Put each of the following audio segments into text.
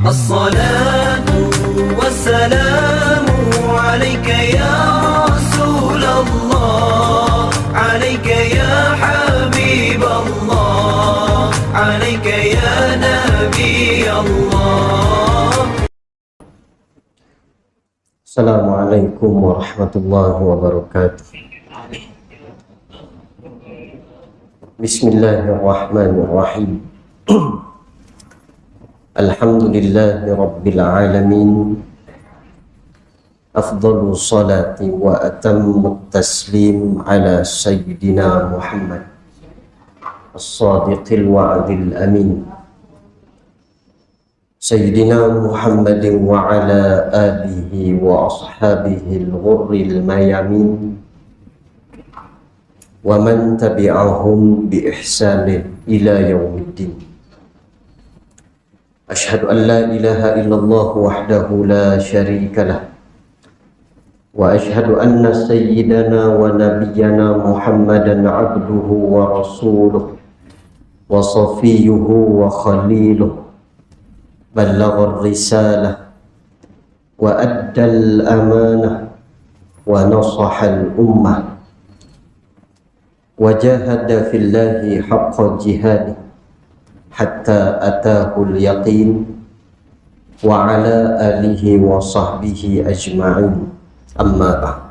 الصلاة والسلام عليك يا رسول الله، عليك يا حبيب الله، عليك يا نبي الله. السلام عليكم ورحمة الله وبركاته. بسم الله الرحمن الرحيم. الحمد لله رب العالمين، أفضل الصلاة وأتم التسليم على سيدنا محمد الصادق الوعد الأمين، سيدنا محمد وعلى آله وأصحابه الغر الميامين ومن تبعهم بإحسان إلى يوم الدين. أشهد أن لا إله إلا الله وحده لا شريك له، وأشهد أن سيدنا ونبينا محمدا عبده ورسوله وصفيه وخليله، بلغ الرسالة وأدى الأمانة ونصح الأمة وجاهد في الله حق جهاده حتى أتاه اليقين، وعلى آله وصحبه أجمعين. أما بعد،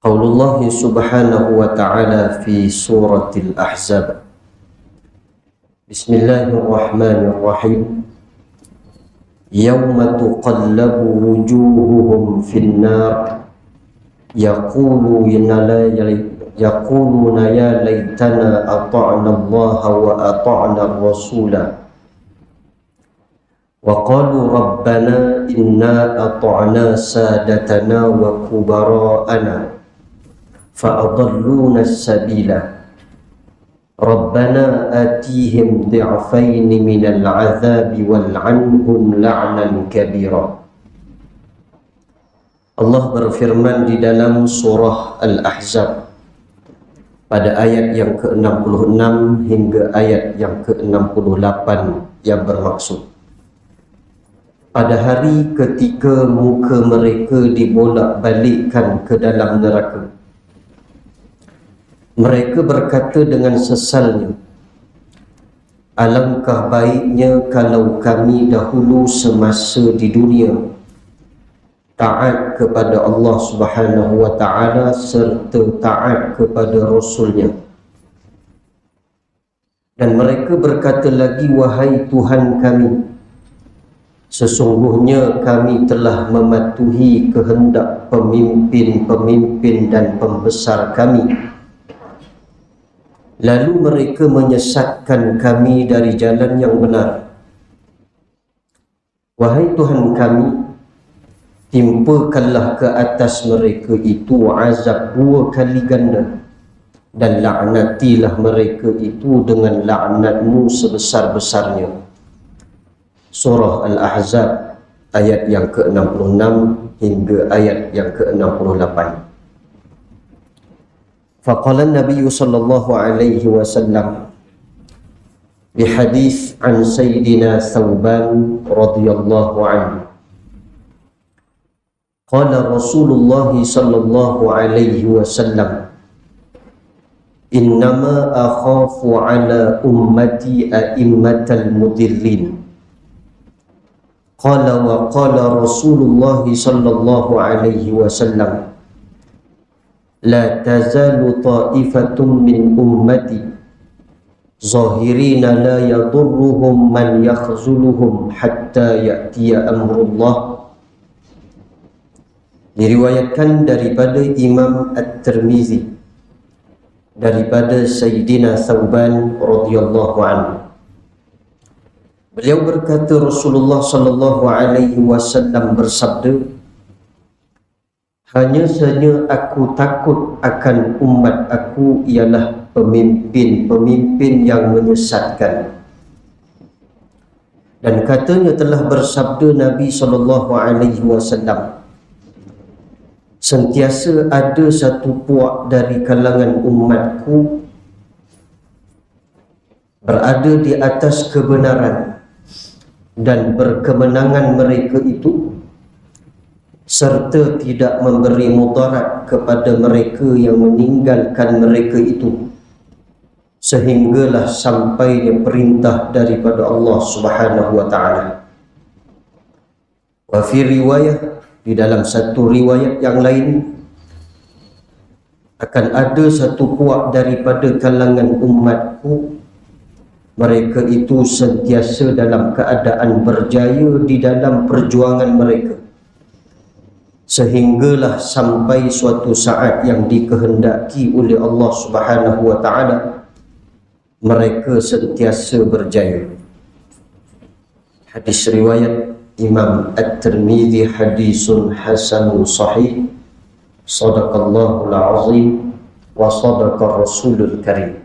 قول الله سبحانه وتعالى في سورة الأحزاب: بسم الله الرحمن الرحيم. يوم تقلب وجوههم في النار يقولون يا ليتنا أطعنا الله وأطعنا الرسول وقالوا ربنا إنا أطعنا سادتنا وكبراءنا فأضلونا السبيل ربنا آتيهم ضعفين من العذاب والعنهم لعنا كبيرا. Allah berfirman di dalam surah Al-Ahzab pada ayat yang ke-66 hingga ayat yang ke-68 yang bermaksud, pada hari ketika muka mereka dibolak-balikkan ke dalam neraka, mereka berkata dengan sesalnya, alangkah baiknya kalau kami dahulu semasa di dunia taat kepada Allah Subhanahu wa ta'ala serta taat kepada Rasulnya. Dan mereka berkata lagi, wahai Tuhan kami, sesungguhnya kami telah mematuhi kehendak pemimpin-pemimpin dan pembesar kami, lalu mereka menyesatkan kami dari jalan yang benar. Wahai Tuhan kami, timpakanlah ke atas mereka itu azab 2 kali ganda, dan laknatilah mereka itu dengan laknatmu sebesar-besarnya. Surah Al-Ahzab ayat yang ke-66 hingga ayat yang ke-68. Faqala Nabi sallallahu alaihi wasallam bi hadis an Sayyidina Thawban radhiyallahu anhu, qala Rasulullah sallallahu alaihi wasallam, innama akhafu ala ummati a'immatal mudillin. Qala wa qala Rasulullah sallallahu alaihi wasallam, la tazalu ta'ifatun min ummati zahirina la yadurruhum man yakhzuluhum hatta ya'tiya amrullah. Diriwayatkan daripada Imam At-Tirmizi daripada Sayyidina Thawban radhiyallahu anhu, beliau berkata, Rasulullah sallallahu alaihi wasallam bersabda, hanya saja aku takut akan umat aku ialah pemimpin-pemimpin yang menyesatkan. Dan katanya telah bersabda Nabi sallallahu alaihi wasallam, sentiasa ada satu puak dari kalangan umatku berada di atas kebenaran dan berkemenangan mereka itu, serta tidak memberi mudarat kepada mereka yang meninggalkan mereka itu, sehinggalah sampainya perintah daripada Allah Subhanahu wa taala. Wa fi riwayah, di dalam satu riwayat yang lain, akan ada satu puak daripada kalangan umatku, mereka itu sentiasa dalam keadaan berjaya di dalam perjuangan mereka, sehinggalah sampai suatu saat yang dikehendaki oleh Allah Subhanahu wa taala mereka sentiasa berjaya. Hadis riwayat Imam At-Tirmidzi, hadisun hasanun sahih. Sadaqallahul azim wa sadaqar rasulul karim.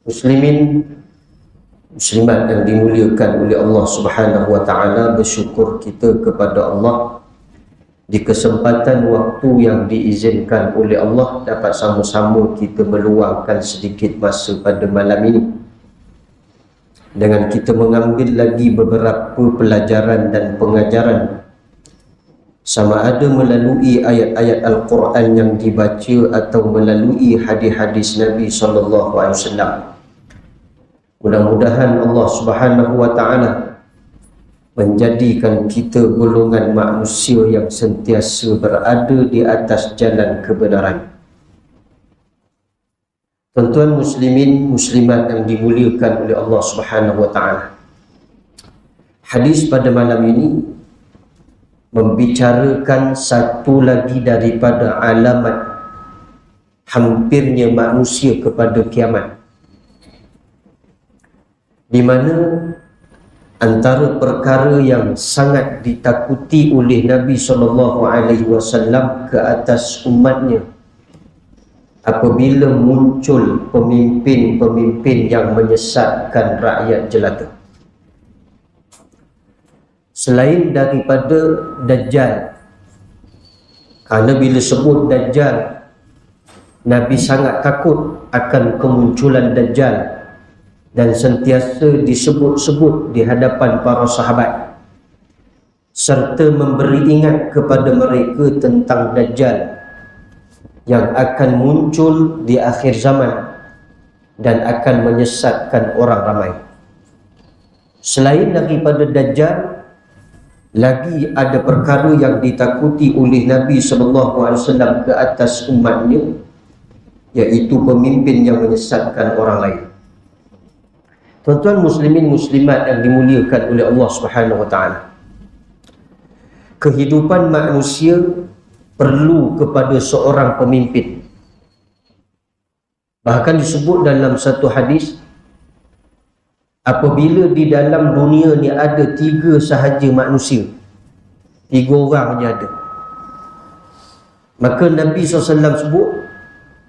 Muslimin, muslimat yang dimuliakan oleh Allah Subhanahu wa taala, bersyukur kita kepada Allah di kesempatan waktu yang diizinkan oleh Allah dapat sama-sama kita meluangkan sedikit masa pada malam ini dengan kita mengambil lagi beberapa pelajaran dan pengajaran, sama ada melalui ayat-ayat Al-Quran yang dibaca atau melalui hadis-hadis Nabi SAW. Mudah-mudahan Allah Subhanahu wa taala menjadikan kita golongan manusia yang sentiasa berada di atas jalan kebenaran. Tuan-tuan muslimin, muslimat yang dimuliakan oleh Allah Subhanahu wa taala, hadis pada malam ini membicarakan satu lagi daripada alamat hampirnya manusia kepada kiamat, di mana antara perkara yang sangat ditakuti oleh Nabi SAW ke atas umatnya apabila muncul pemimpin-pemimpin yang menyesatkan rakyat jelata. Selain daripada Dajjal, kerana bila sebut Dajjal, Nabi sangat takut akan kemunculan Dajjal dan sentiasa disebut-sebut di hadapan para sahabat, serta memberi ingat kepada mereka tentang Dajjal yang akan muncul di akhir zaman dan akan menyesatkan orang ramai. Selain daripada Dajjal, lagi ada perkara yang ditakuti oleh Nabi SAW ke atas umatnya, iaitu pemimpin yang menyesatkan orang lain. Tuan-tuan muslimin muslimat yang dimuliakan oleh Allah Subhanahu wa taala, kehidupan manusia perlu kepada seorang pemimpin. Bahkan disebut dalam satu hadis, apabila di dalam dunia ni ada 3 sahaja manusia, 3 orang je ada, maka Nabi SAW sebut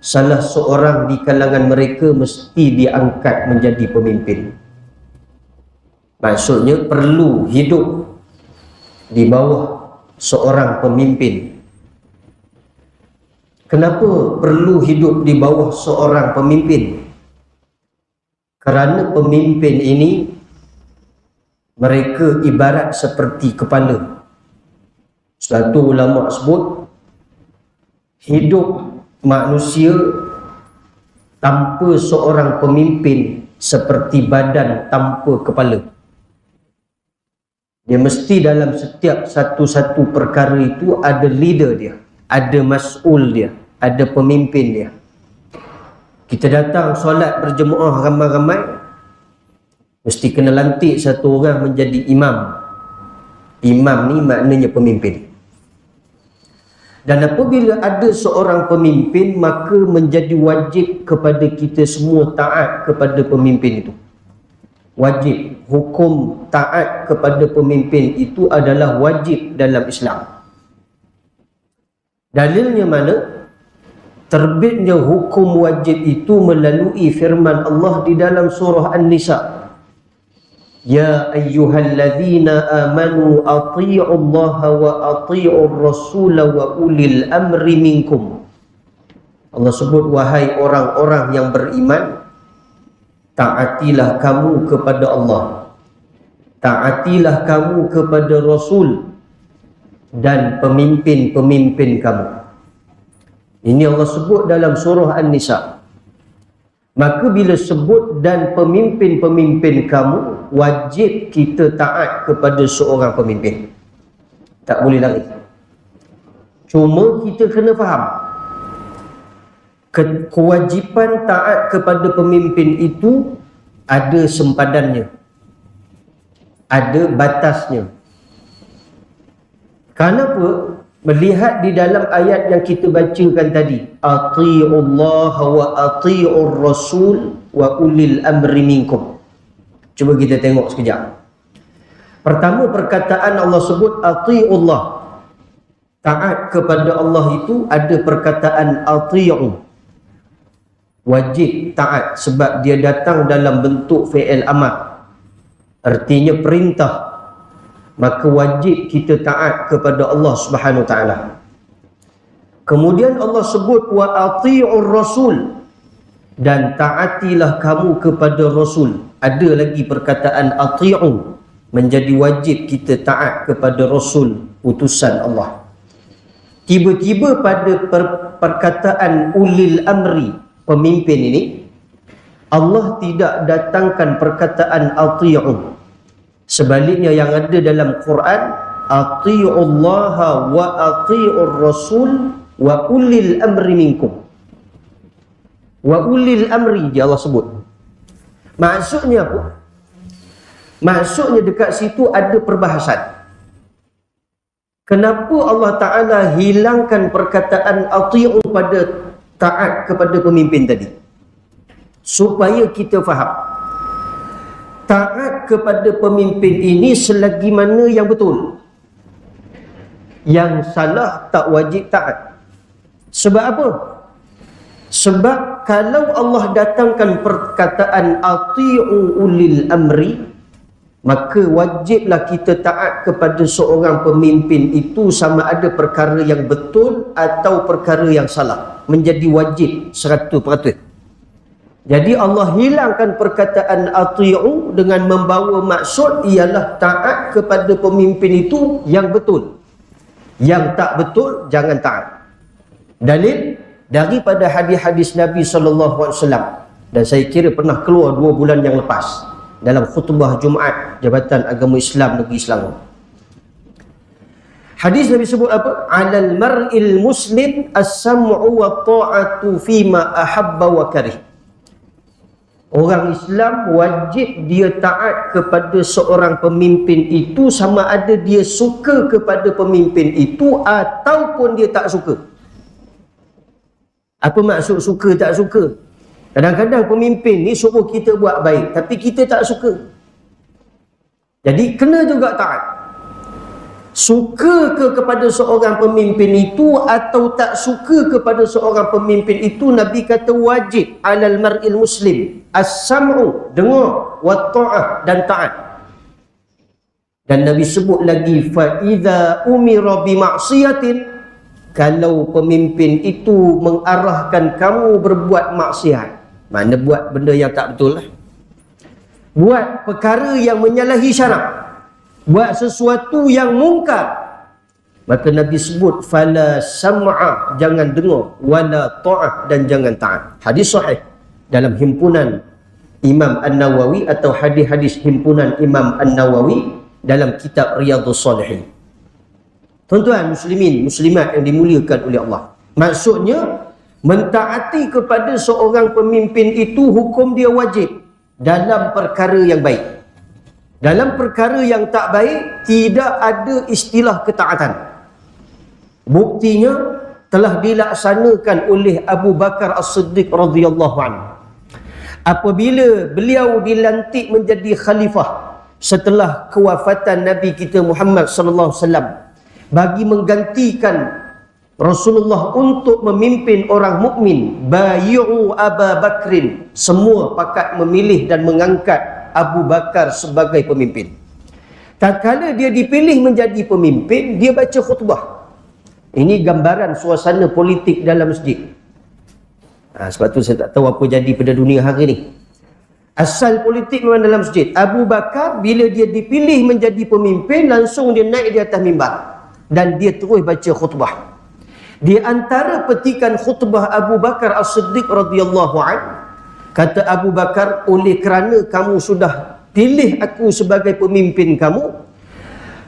salah seorang di kalangan mereka mesti diangkat menjadi pemimpin. Maksudnya perlu hidup di bawah seorang pemimpin. Kenapa perlu hidup di bawah seorang pemimpin? Kerana pemimpin ini mereka ibarat seperti kepala. Suatu ulama sebut, hidup manusia tanpa seorang pemimpin seperti badan tanpa kepala. Dia mesti dalam setiap satu-satu perkara itu ada leader dia, ada mas'ul dia, ada pemimpin dia. Kita datang solat berjemaah ramai-ramai, mesti kena lantik satu orang menjadi imam. Imam ni maknanya pemimpin. Dan apabila ada seorang pemimpin, maka menjadi wajib kepada kita semua taat kepada pemimpin itu. Wajib, hukum taat kepada pemimpin itu adalah wajib dalam Islam. Dalilnya mana? Terbitnya hukum wajib itu melalui firman Allah di dalam surah An-Nisa. Ya ayyuhalladzina amanu atii'u Allah wa atii'ur rasul wa ulil amri minkum. Allah sebut, wahai orang-orang yang beriman, taatilah kamu kepada Allah taatilah kamu kepada Rasul dan pemimpin-pemimpin kamu. Ini Allah sebut dalam surah An-Nisa. Maka bila sebut dan pemimpin-pemimpin kamu, wajib kita taat kepada seorang pemimpin. Tak boleh lari. Cuma kita kena faham, kewajipan taat kepada pemimpin itu ada sempadannya, ada batasnya. Kenapa? Melihat di dalam ayat yang kita bacakan tadi, ati'ullah wa ati'ur rasul wa ulil amri minkum. Cuba kita tengok sekejap. Pertama, perkataan Allah sebut ati'ullah, taat kepada Allah itu ada perkataan ati'u, wajib taat sebab dia datang dalam bentuk fi'il amar, artinya perintah. Maka wajib kita taat kepada Allah Subhanahu Wa Taala. Kemudian Allah sebut wa ati'ur rasul, dan taatilah kamu kepada Rasul. Ada lagi perkataan ati'u, menjadi wajib kita taat kepada Rasul, utusan Allah. Tiba-tiba pada perkataan ulil amri, pemimpin ini, Allah tidak datangkan perkataan ati'u. Sebaliknya yang ada dalam Quran, ati'ullaha wa ati'ur rasul wa ulil amri minkum. Wa ulil amri dia Allah sebut. Maksudnya apa? Maksudnya dekat situ ada perbahasan. Kenapa Allah Ta'ala hilangkan perkataan ati'u pada taat kepada pemimpin tadi? Supaya kita faham, taat kepada pemimpin ini selagi mana yang betul. Yang salah tak wajib taat. Sebab apa? Sebab kalau Allah datangkan perkataan ati'u ulil amri, maka wajiblah kita taat kepada seorang pemimpin itu sama ada perkara yang betul atau perkara yang salah. Menjadi wajib 100%. Jadi Allah hilangkan perkataan ati'u dengan membawa maksud ialah taat kepada pemimpin itu yang betul. Yang tak betul jangan taat. Dalil daripada hadis-hadis Nabi SAW, dan saya kira pernah keluar 2 bulan yang lepas dalam khutbah Jumaat Jabatan Agama Islam Negeri Selangor. Hadis Nabi sebut apa? Alal mar'il muslim as-sam'u wa ta'atu fima ahabba wa karih. Orang Islam wajib dia taat kepada seorang pemimpin itu sama ada dia suka kepada pemimpin itu ataupun dia tak suka. Apa maksud suka tak suka? Kadang-kadang pemimpin ni suruh kita buat baik tapi kita tak suka. Jadi kena juga taat. Suka ke kepada seorang pemimpin itu atau tak suka kepada seorang pemimpin itu, Nabi kata wajib alal mar'il muslim as-sam'u, dengar, wa ta'ah, dan taat. Dan Nabi sebut lagi fa idza umira bi ma'siyatin, kalau pemimpin itu mengarahkan kamu berbuat maksiat, mana buat benda yang tak betul lah, buat perkara yang menyalahi syarak, buat sesuatu yang mungkar, maka Nabi sebut fala sam'a, jangan dengar, wala ta'ah, dan jangan taat. Hadis sahih dalam himpunan Imam An-Nawawi atau hadis-hadis himpunan Imam An-Nawawi dalam kitab Riyadhus Shalihin. Tuan-tuan muslimin muslimat yang dimuliakan oleh Allah, maksudnya mentaati kepada seorang pemimpin itu hukum dia wajib dalam perkara yang baik. Dalam perkara yang tak baik tidak ada istilah ketaatan. Buktinya telah dilaksanakan oleh Abu Bakar As-Siddiq radhiyallahu anhu. Apabila beliau dilantik menjadi khalifah setelah kewafatan Nabi kita Muhammad sallallahu alaihi wasallam, bagi menggantikan Rasulullah untuk memimpin orang mukmin, bayi'u Abu Bakrin, semua pakat memilih dan mengangkat Abu Bakar sebagai pemimpin. Tatkala dia dipilih menjadi pemimpin, dia baca khutbah. Ini gambaran suasana politik dalam masjid. Sebab tu saya tak tahu apa jadi pada dunia hari ni. Asal politik memang dalam masjid. Abu Bakar bila dia dipilih menjadi pemimpin, langsung dia naik di atas mimbar dan dia terus baca khutbah. Di antara petikan khutbah Abu Bakar As-Siddiq radhiyallahu anhu, kata Abu Bakar, oleh kerana kamu sudah pilih aku sebagai pemimpin kamu,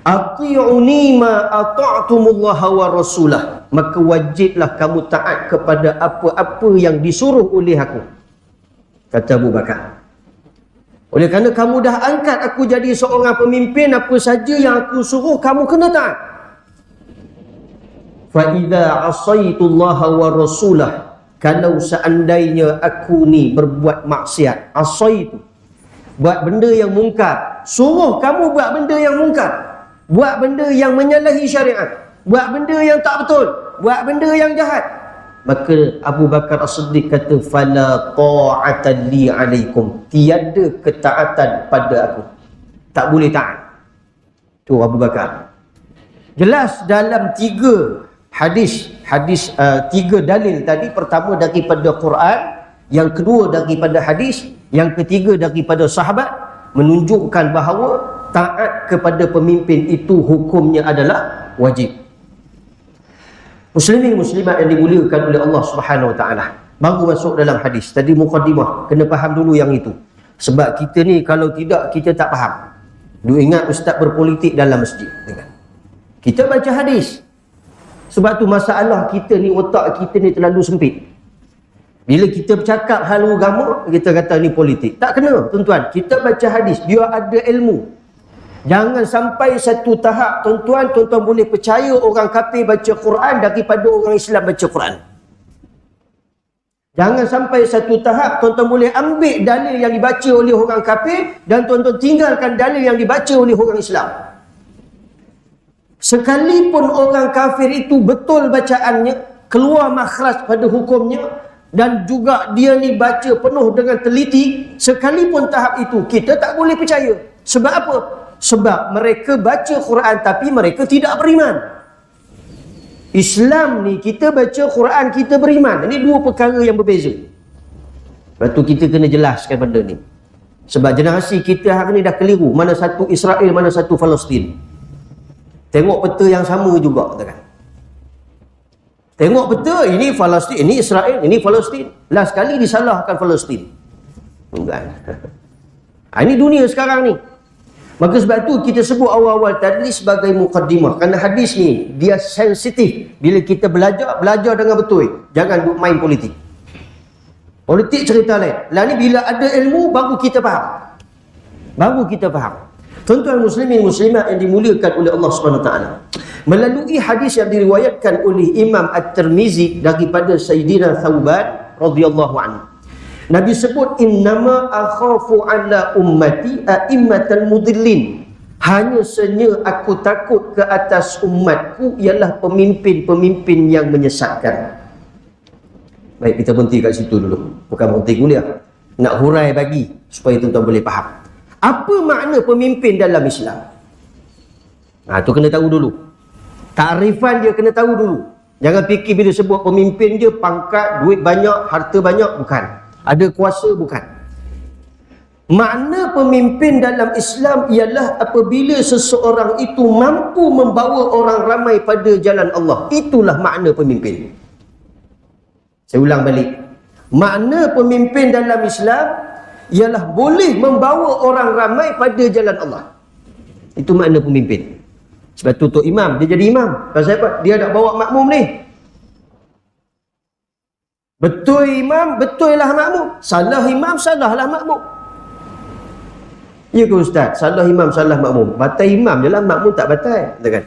ati'uni ma ata'tumullah wa rasulah, maka wajiblah kamu taat kepada apa-apa yang disuruh oleh aku, kata Abu Bakar. Oleh kerana kamu dah angkat aku jadi seorang pemimpin, apa saja yang aku suruh kamu kena taat. Fa idza asaitullaha wa rasulah, kalau seandainya aku ni berbuat maksiat, asaitu, buat benda yang mungkar, suruh kamu buat benda yang mungkar, buat benda yang menyalahi syariat, buat benda yang tak betul, buat benda yang jahat, maka Abu Bakar As-Siddiq kata, fala ta'atan li alaikum, tiada ketaatan pada aku, tak boleh taat. Tu Abu Bakar. Jelas dalam tiga dalil tadi, pertama daripada Quran, yang kedua daripada hadis, yang ketiga daripada sahabat, menunjukkan bahawa taat kepada pemimpin itu hukumnya adalah wajib. Muslimin muslimat yang dimuliakan oleh Allah Subhanahu Wa Taala, baru masuk dalam hadis. Tadi mukadimah, kena faham dulu yang itu. Sebab kita ni kalau tidak, kita tak faham. Duk ingat ustaz berpolitik dalam masjid. Kita baca hadis. Sebab tu masalah kita ni, otak kita ni terlalu sempit. Bila kita bercakap hal agama, kita kata ni politik. Tak kena, tuan-tuan. Kita baca hadis, biar ada ilmu. Jangan sampai satu tahap, tuan-tuan boleh percaya orang kafir baca Quran daripada orang Islam baca Quran. Jangan sampai satu tahap, tuan-tuan boleh ambil dalil yang dibaca oleh orang kafir dan tuan-tuan tinggalkan dalil yang dibaca oleh orang Islam. Sekalipun orang kafir itu betul bacaannya, keluar makhraj pada hukumnya, dan juga dia ni baca penuh dengan teliti, sekalipun tahap itu kita tak boleh percaya. Sebab apa? Sebab mereka baca Quran tapi mereka tidak beriman. Islam ni kita baca Quran, kita beriman. Ini dua perkara yang berbeza. Lepas tu kita kena jelaskan benda ni. Sebab generasi kita hari ni dah keliru. Mana satu Israel, mana satu Palestin. Tengok peta yang sama juga, katakan. Tengok peta, ini Palestin, ini Israel, ini Palestin. Last kali disalahkan Palestin. Bukan. Ini dunia sekarang ni. Maka sebab tu kita sebut awal-awal tadi sebagai mukaddimah. Kerana hadis ni, dia sensitif. Bila kita belajar dengan betul. Jangan duk main politik. Politik cerita lain. Lah ni bila ada ilmu, baru kita faham. Tuan-tuan muslimin muslimat yang dimuliakan oleh Allah SWT. Melalui hadis yang diriwayatkan oleh Imam At-Tirmizi daripada Sayyidina Thawban radhiyallahu anhu. Nabi sebut, innama akhafu ala ummati a'immatal mudillin. Hanya saja aku takut ke atas umatku ialah pemimpin-pemimpin yang menyesatkan. Baik, kita berhenti kat situ dulu. Bukan berhenti kuliah. Nak hurai bagi supaya tuan-tuan boleh faham. Apa makna pemimpin dalam Islam? Tu kena tahu dulu. Takrifan dia kena tahu dulu. Jangan fikir bila sebut pemimpin je pangkat, duit banyak, harta banyak. Bukan. Ada kuasa, bukan. Makna pemimpin dalam Islam ialah apabila seseorang itu mampu membawa orang ramai pada jalan Allah. Itulah makna pemimpin. Saya ulang balik. Makna pemimpin dalam Islam ialah boleh membawa orang ramai pada jalan Allah. Itu makna pemimpin. Sebab tu Tok Imam, dia jadi imam. Pasal apa? Dia nak bawa makmum ni. Betul imam, betul lah makmum. Salah imam, salahlah makmum. Ya ke Ustaz? Salah imam, salah makmum. Batal imam je lah, makmum tak batal. Kan?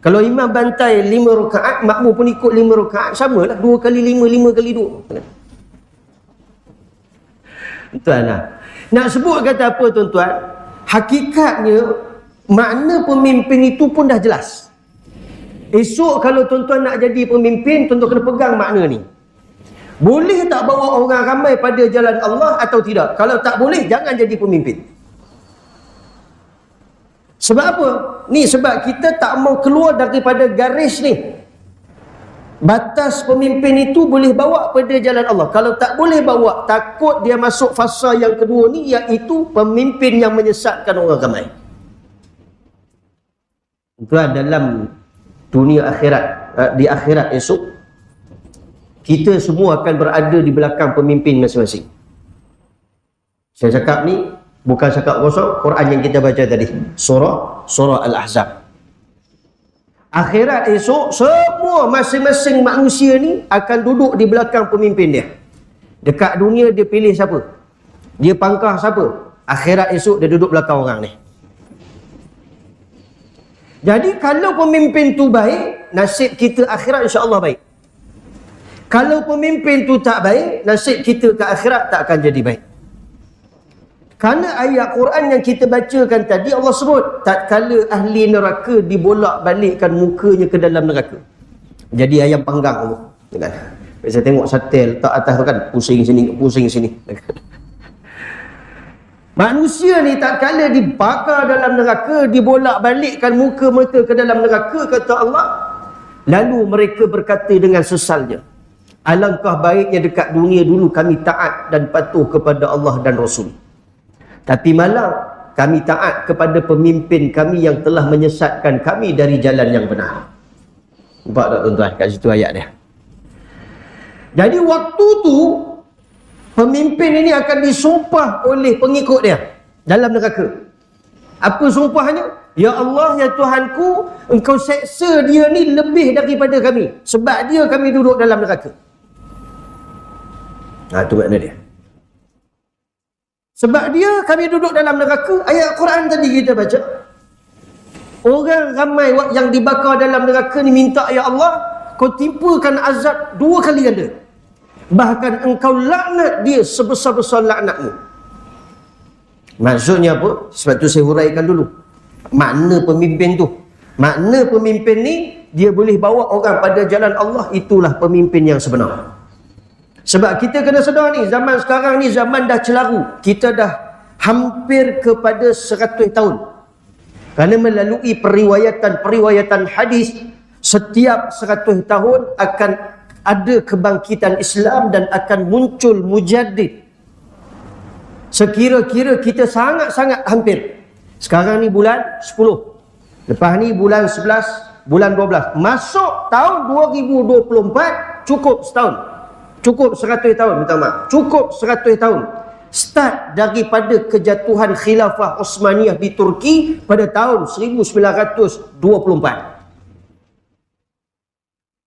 Kalau imam bantai 5 rakaat, makmum pun ikut 5 rakaat, sama lah. 2 kali 5, 5 kali 2. Tuan lah. Nak sebut kata apa tuan-tuan? Hakikatnya, makna pemimpin itu pun dah jelas. Esok kalau tuan-tuan nak jadi pemimpin, tuan-tuan kena pegang makna ni. Boleh tak bawa orang ramai pada jalan Allah atau tidak? Kalau tak boleh, jangan jadi pemimpin. Sebab apa? Ni sebab kita tak mau keluar daripada garis ni. Batas pemimpin itu boleh bawa pada jalan Allah. Kalau tak boleh bawa, takut dia masuk fasa yang kedua ni, iaitu pemimpin yang menyesatkan orang ramai. Tuan, dalam dunia akhirat, di akhirat esok, kita semua akan berada di belakang pemimpin masing-masing. Saya cakap ni bukan cakap kosong, Quran yang kita baca tadi, surah Al-Ahzab. Akhirat esok, semua masing-masing manusia ni akan duduk di belakang pemimpin dia. Dekat dunia dia pilih siapa, dia pangkah siapa, akhirat esok dia duduk belakang orang ni. Jadi kalau pemimpin tu baik, nasib kita akhirat insya-Allah baik. Kalau pemimpin tu tak baik, nasib kita ke akhirat tak akan jadi baik. Kerana ayat Quran yang kita bacakan tadi, Allah sebut tatkala ahli neraka dibolak-balikkan mukanya ke dalam neraka. Jadi ayam panggang tu, kan? Saya tengok sate letak atas tu kan, pusing sini, pusing sini. Manusia ni tatkala dibakar dalam neraka, dibolak-balikkan muka mereka ke dalam neraka, kata Allah, lalu mereka berkata dengan sesalnya, alangkah baiknya dekat dunia dulu kami taat dan patuh kepada Allah dan Rasul. Tapi malah kami taat kepada pemimpin kami yang telah menyesatkan kami dari jalan yang benar. Nampak tak tuan-tuan kat situ ayat dia? Jadi waktu tu pemimpin ini akan disumpah oleh pengikut dia dalam neraka. Apa sumpahnya? Ya Allah, ya Tuhanku, engkau seksa dia ni lebih daripada kami, sebab dia kami duduk dalam neraka. Itu makna dia. Sebab dia kami duduk dalam neraka. Ayat Quran tadi kita baca, orang ramai yang dibakar dalam neraka ni minta, ya Allah, kau timpakan azab 2 kali ganda, bahkan engkau laknat dia sebesar-besar laknatmu. Maksudnya apa? Sebab tu saya huraikan dulu makna pemimpin tu. Makna pemimpin ni, dia boleh bawa orang pada jalan Allah. Itulah pemimpin yang sebenar. Sebab kita kena sedar ni, zaman sekarang ni zaman dah celaru. Kita dah hampir kepada 100 tahun. Kerana melalui periwayatan hadis, setiap 100 tahun akan ada kebangkitan Islam dan akan muncul mujaddid. Sekira-kira kita sangat-sangat hampir. Sekarang ni bulan 10. Lepas ni bulan 11, bulan 12. Masuk tahun 2024, cukup setahun. Cukup 100 tahun, minta maaf. Cukup 100 tahun. Start daripada kejatuhan khilafah Osmaniyah di Turki pada tahun 1924.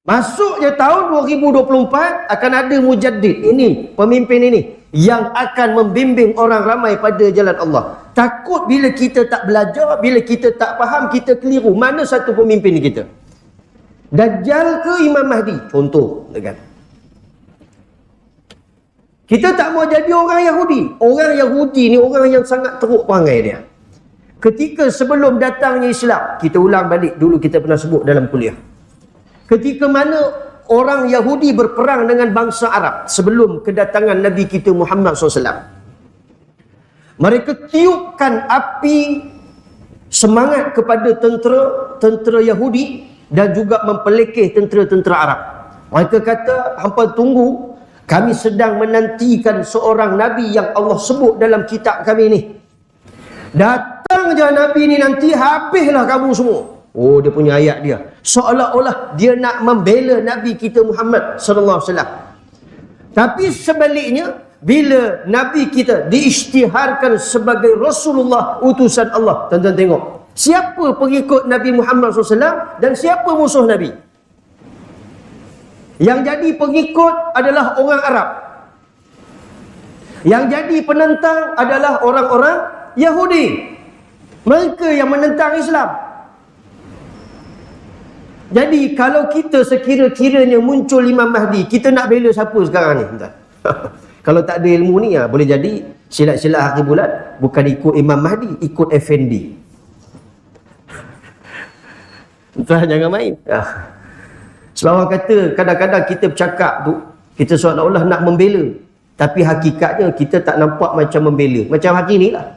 Masuknya tahun 2024 akan ada mujaddid ini, pemimpin ini yang akan membimbing orang ramai pada jalan Allah. Takut bila kita tak belajar, bila kita tak faham, kita keliru. Mana satu pemimpin kita? Dajjal ke Imam Mahdi? Contoh, kan? Kita tak mau jadi orang Yahudi. Orang Yahudi ni orang yang sangat teruk perangai dia. Ketika sebelum datangnya Islam, kita ulang balik dulu kita pernah sebut dalam kuliah. Ketika mana orang Yahudi berperang dengan bangsa Arab sebelum kedatangan Nabi kita Muhammad SAW. Mereka tiupkan api semangat kepada tentera Yahudi dan juga mempelekeh tentera-tentera Arab. Mereka kata, hampa tunggu, kami sedang menantikan seorang Nabi yang Allah sebut dalam kitab kami ni. Datang je Nabi ni nanti, habislah kamu semua. Oh, dia punya ayat dia. Seolah-olah dia nak membela Nabi kita Muhammad sallallahu alaihi wasallam. Tapi sebaliknya, bila Nabi kita diisytiharkan sebagai Rasulullah, utusan Allah, tuan-tuan tengok. Siapa pengikut Nabi Muhammad SAW dan siapa musuh Nabi? Yang jadi pengikut adalah orang Arab. Yang jadi penentang adalah orang-orang Yahudi. Mereka yang menentang Islam. Jadi kalau kita sekira-kiranya muncul Imam Mahdi, kita nak bela siapa sekarang ni? Kalau tak ada ilmu ni, boleh jadi silat-silat hari bulan bukan ikut Imam Mahdi, ikut Effendi. Tuan jangan main. Sebab orang kata kadang-kadang kita bercakap tu, kita seolah-olah nak membela, tapi hakikatnya kita tak nampak macam membela. Macam hari ni lah,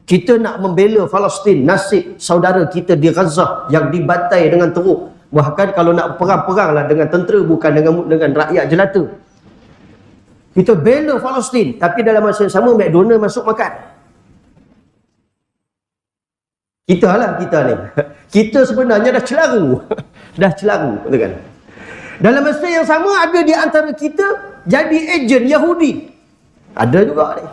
kita nak membela Palestin, nasib saudara kita di Gaza yang dibantai dengan teruk. Bahkan kalau nak perang-peranglah dengan tentera, bukan dengan rakyat jelata. Kita bela Palestin, tapi dalam masa yang sama McDonald masuk makan. Kita ni. Kita sebenarnya dah celaru. Dah celaru, kan? Dalam masa yang sama ada di antara kita jadi ejen Yahudi. Ada juga ni.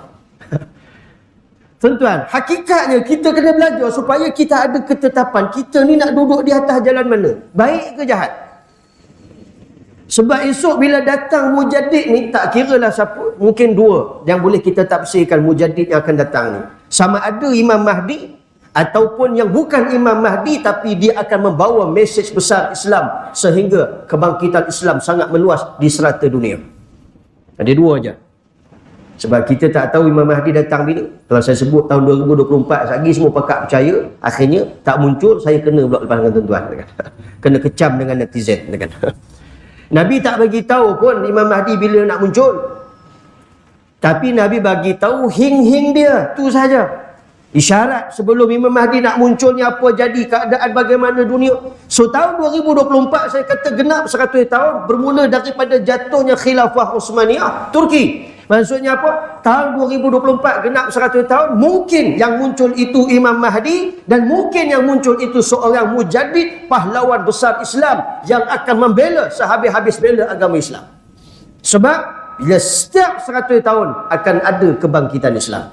Tuan-tuan, hakikatnya kita kena belajar supaya kita ada ketetapan. Kita ni nak duduk di atas jalan mana? Baik ke jahat? Sebab esok bila datang mujaddid ni, tak kiralah siapa, mungkin dua yang boleh kita tafsirkan mujaddid yang akan datang ni. Sama ada Imam Mahdi ataupun yang bukan Imam Mahdi, tapi dia akan membawa mesej besar Islam sehingga kebangkitan Islam sangat meluas di serata dunia. Ada dua aja. Sebab kita tak tahu Imam Mahdi datang bila. Kalau saya sebut tahun 2024 lagi, semua pakak percaya, akhirnya tak muncul, saya kena pula lepas dengan tuan-tuan, kan? Kena kecam dengan netizen, kan? Nabi tak bagi tahu pun Imam Mahdi bila nak muncul. Tapi Nabi bagi tahu hing-hing dia, tu saja. Isyarat sebelum Imam Mahdi nak munculnya apa jadi keadaan bagaimana dunia. So tahun 2024 saya kata genap 100 tahun bermula daripada jatuhnya khilafah Uthmaniyah Turki. Maksudnya apa? Tahun 2024 genap 100 tahun, mungkin yang muncul itu Imam Mahdi dan mungkin yang muncul itu seorang mujaddid, pahlawan besar Islam yang akan membela sehabis-habis bela agama Islam. Sebab bila setiap 100 tahun akan ada kebangkitan Islam.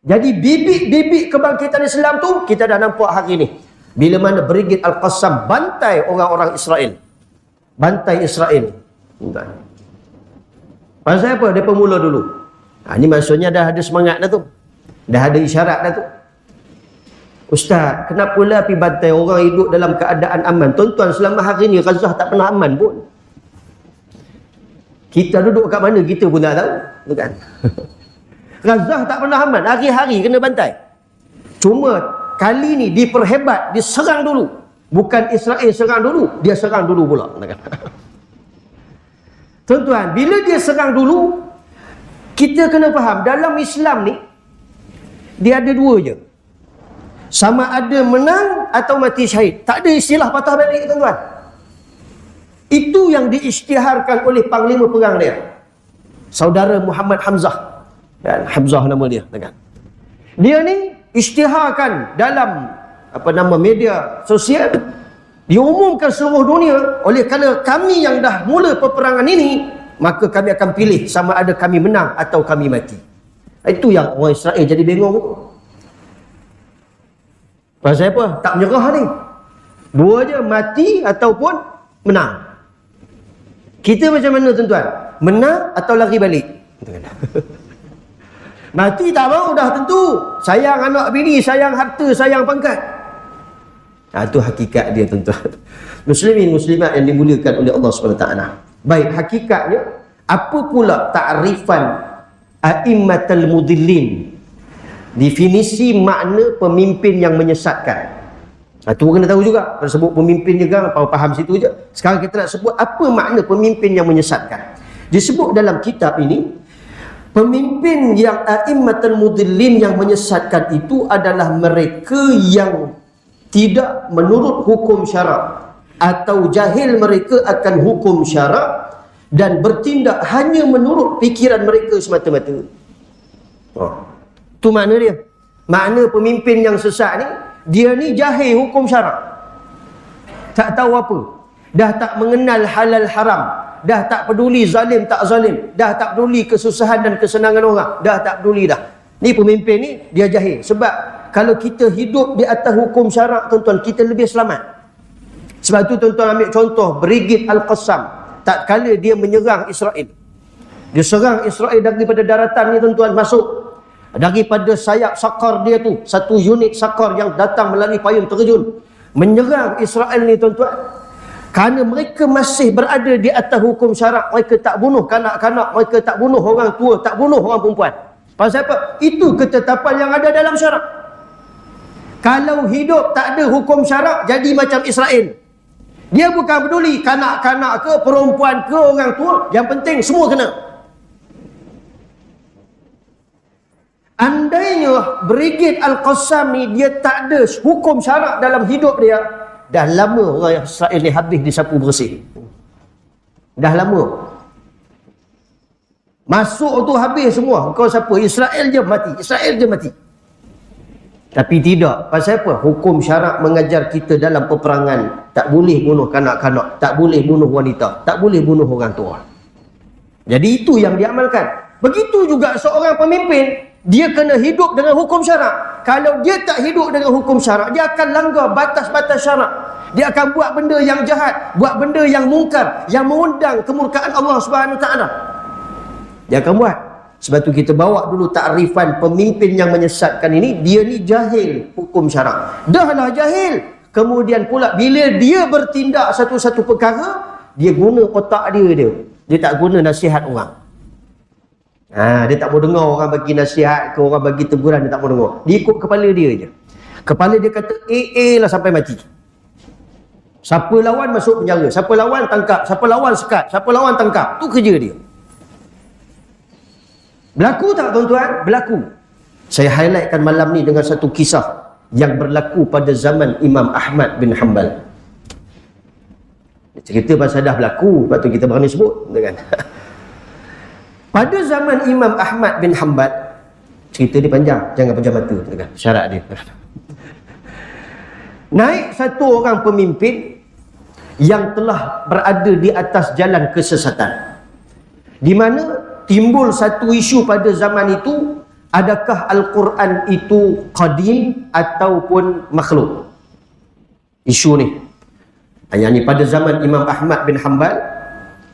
Jadi bibit-bibit kebangkitan Islam tu kita dah nampak hari ni. Bila mana Brigade Al-Qassam bantai orang-orang Israel. Bantai Israel. Pasal apa? Dia pemula dulu. Ini maksudnya dah ada semangat dah tu. Dah ada isyarat dah tu. Ustaz, kenapa lah pergi bantai orang hidup dalam keadaan aman? Tuan-tuan, selama hari ni Gaza tak pernah aman pun. Kita duduk kat mana kita pun tak tahu. Bukan? Gaza tak pernah aman. Hari-hari kena bantai. Cuma kali ni diperhebat, diserang dulu. Bukan Israel serang dulu, dia serang dulu pula. Tuan-tuan, bila dia serang dulu, kita kena faham, dalam Islam ni, dia ada dua je. Sama ada menang atau mati syahid. Tak ada istilah patah balik, tuan-tuan. Itu yang diisytiharkan oleh panglima perang dia. Saudara Muhammad Hamzah. Dan Hamzah nama dia. Dia ni isytiharkan dalam media sosial. Diumumkan seluruh dunia, oleh kerana kami yang dah mula peperangan ini, maka kami akan pilih sama ada kami menang atau kami mati. Itu yang orang Israel jadi bengong tu. Pasal apa? Tak menyerah ni. Dua je, mati ataupun menang. Kita macam mana, tuan-tuan? Menang atau lari balik? Mati tak mahu dah tentu. Sayang anak bini, sayang harta, sayang pangkat. Itu hakikat dia, tuan-tuan. Muslimin muslimat yang dimuliakan oleh Allah SWT. Baik, hakikatnya apa pula ta'rifan a'immatul mudillin? Definisi makna pemimpin yang menyesatkan. Itu kena tahu juga. Kalau sebut pemimpin juga, faham situ je. Sekarang kita nak sebut apa makna pemimpin yang menyesatkan. Disebut dalam kitab ini, pemimpin yang a'immatul mudillin yang menyesatkan itu adalah mereka yang tidak menurut hukum syarak atau jahil mereka akan hukum syarak dan bertindak hanya menurut fikiran mereka semata-mata. Tu makna dia. Makna pemimpin yang sesat ni, dia ni jahil hukum syarak. Tak tahu apa. Dah tak mengenal halal haram. Dah tak peduli zalim tak zalim. Dah tak peduli kesusahan dan kesenangan orang. Dah tak peduli dah. Ni pemimpin ni, dia jahil. Sebab kalau kita hidup di atas hukum syarak, tuan-tuan, kita lebih selamat. Sebab tu tuan-tuan ambil contoh Brigade Al-Qassam. Tak kala dia menyerang Israel. Dia serang Israel daripada daratan ni, tuan-tuan, masuk. Daripada sayap Sakar dia tu, satu unit Sakar yang datang melalui payung terjun. Menyerang Israel ni, tuan-tuan. Kerana mereka masih berada di atas hukum syarak. Mereka tak bunuh kanak-kanak, mereka tak bunuh orang tua, tak bunuh orang perempuan. Pasal apa? Itu ketetapan yang ada dalam syarak. Kalau hidup tak ada hukum syarak, jadi macam Israel. Dia bukan peduli kanak-kanak ke, perempuan ke, orang tua. Yang penting semua kena. Andainya Brigade Al-Qassam ni dia tak ada hukum syarak dalam hidup dia, Dah lama orang Israel ni habis disapu bersih. Dah lama. Masuk tu habis semua. Kau siapa? Israel je mati. Israel je mati. Tapi tidak. Pasal apa? Hukum syarak mengajar kita dalam peperangan. Tak boleh bunuh kanak-kanak. Tak boleh bunuh wanita. Tak boleh bunuh orang tua. Jadi itu yang diamalkan. Begitu juga seorang pemimpin. Dia kena hidup dengan hukum syarak. Kalau dia tak hidup dengan hukum syarak, dia akan langgar batas-batas syarak. Dia akan buat benda yang jahat, buat benda yang mungkar, yang mengundang kemurkaan Allah Subhanahu Wa Taala. Dia akan buat. Sebab tu kita bawa dulu takrifan pemimpin yang menyesatkan ini, dia ni jahil hukum syarak. Dahlah jahil. Kemudian pula bila dia bertindak satu-satu perkara, dia guna otak dia. Dia tak guna nasihat orang. Dia tak mau dengar orang bagi nasihat ke orang bagi teguran, dia tak mau dengar. Dia ikut kepala dia je. Kepala dia kata AA lah sampai mati. Siapa lawan masuk penjara, siapa lawan tangkap, siapa lawan sekat, siapa lawan tangkap. Tu kerja dia. Berlaku tak tuan-tuan? Berlaku. Saya highlightkan malam ni dengan satu kisah yang berlaku pada zaman Imam Ahmad bin Hanbal. Cerita pasal dah berlaku, lepas tu kita berani sebut kan? Pada zaman Imam Ahmad bin Hanbal, cerita dia panjang, jangan pejam mata kan? Syarat dia. Naik satu orang pemimpin yang telah berada di atas jalan kesesatan. Di mana timbul satu isu pada zaman itu, adakah Al-Quran itu qadim ataupun makhluk? Isu ni. Yang ni pada zaman Imam Ahmad bin Hanbal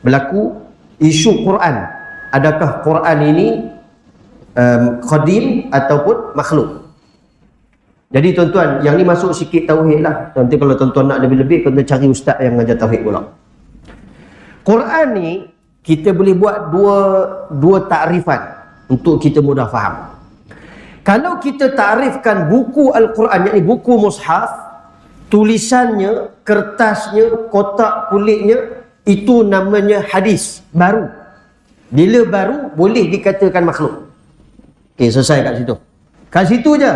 berlaku isu Quran. Adakah Quran ini qadim ataupun makhluk? Jadi tuan-tuan, yang ni masuk sikit tauhid lah. Nanti kalau tuan-tuan nak lebih-lebih, kena cari ustaz yang mengajar tauhid pula. Quran ni kita boleh buat dua takrifan untuk kita mudah faham. Kalau kita takrifkan buku Al-Quran, yakni buku mushaf, tulisannya, kertasnya, kotak kulitnya, itu namanya hadis baru. Bila baru, boleh dikatakan makhluk. Okey, selesai kat situ. Kat situ je.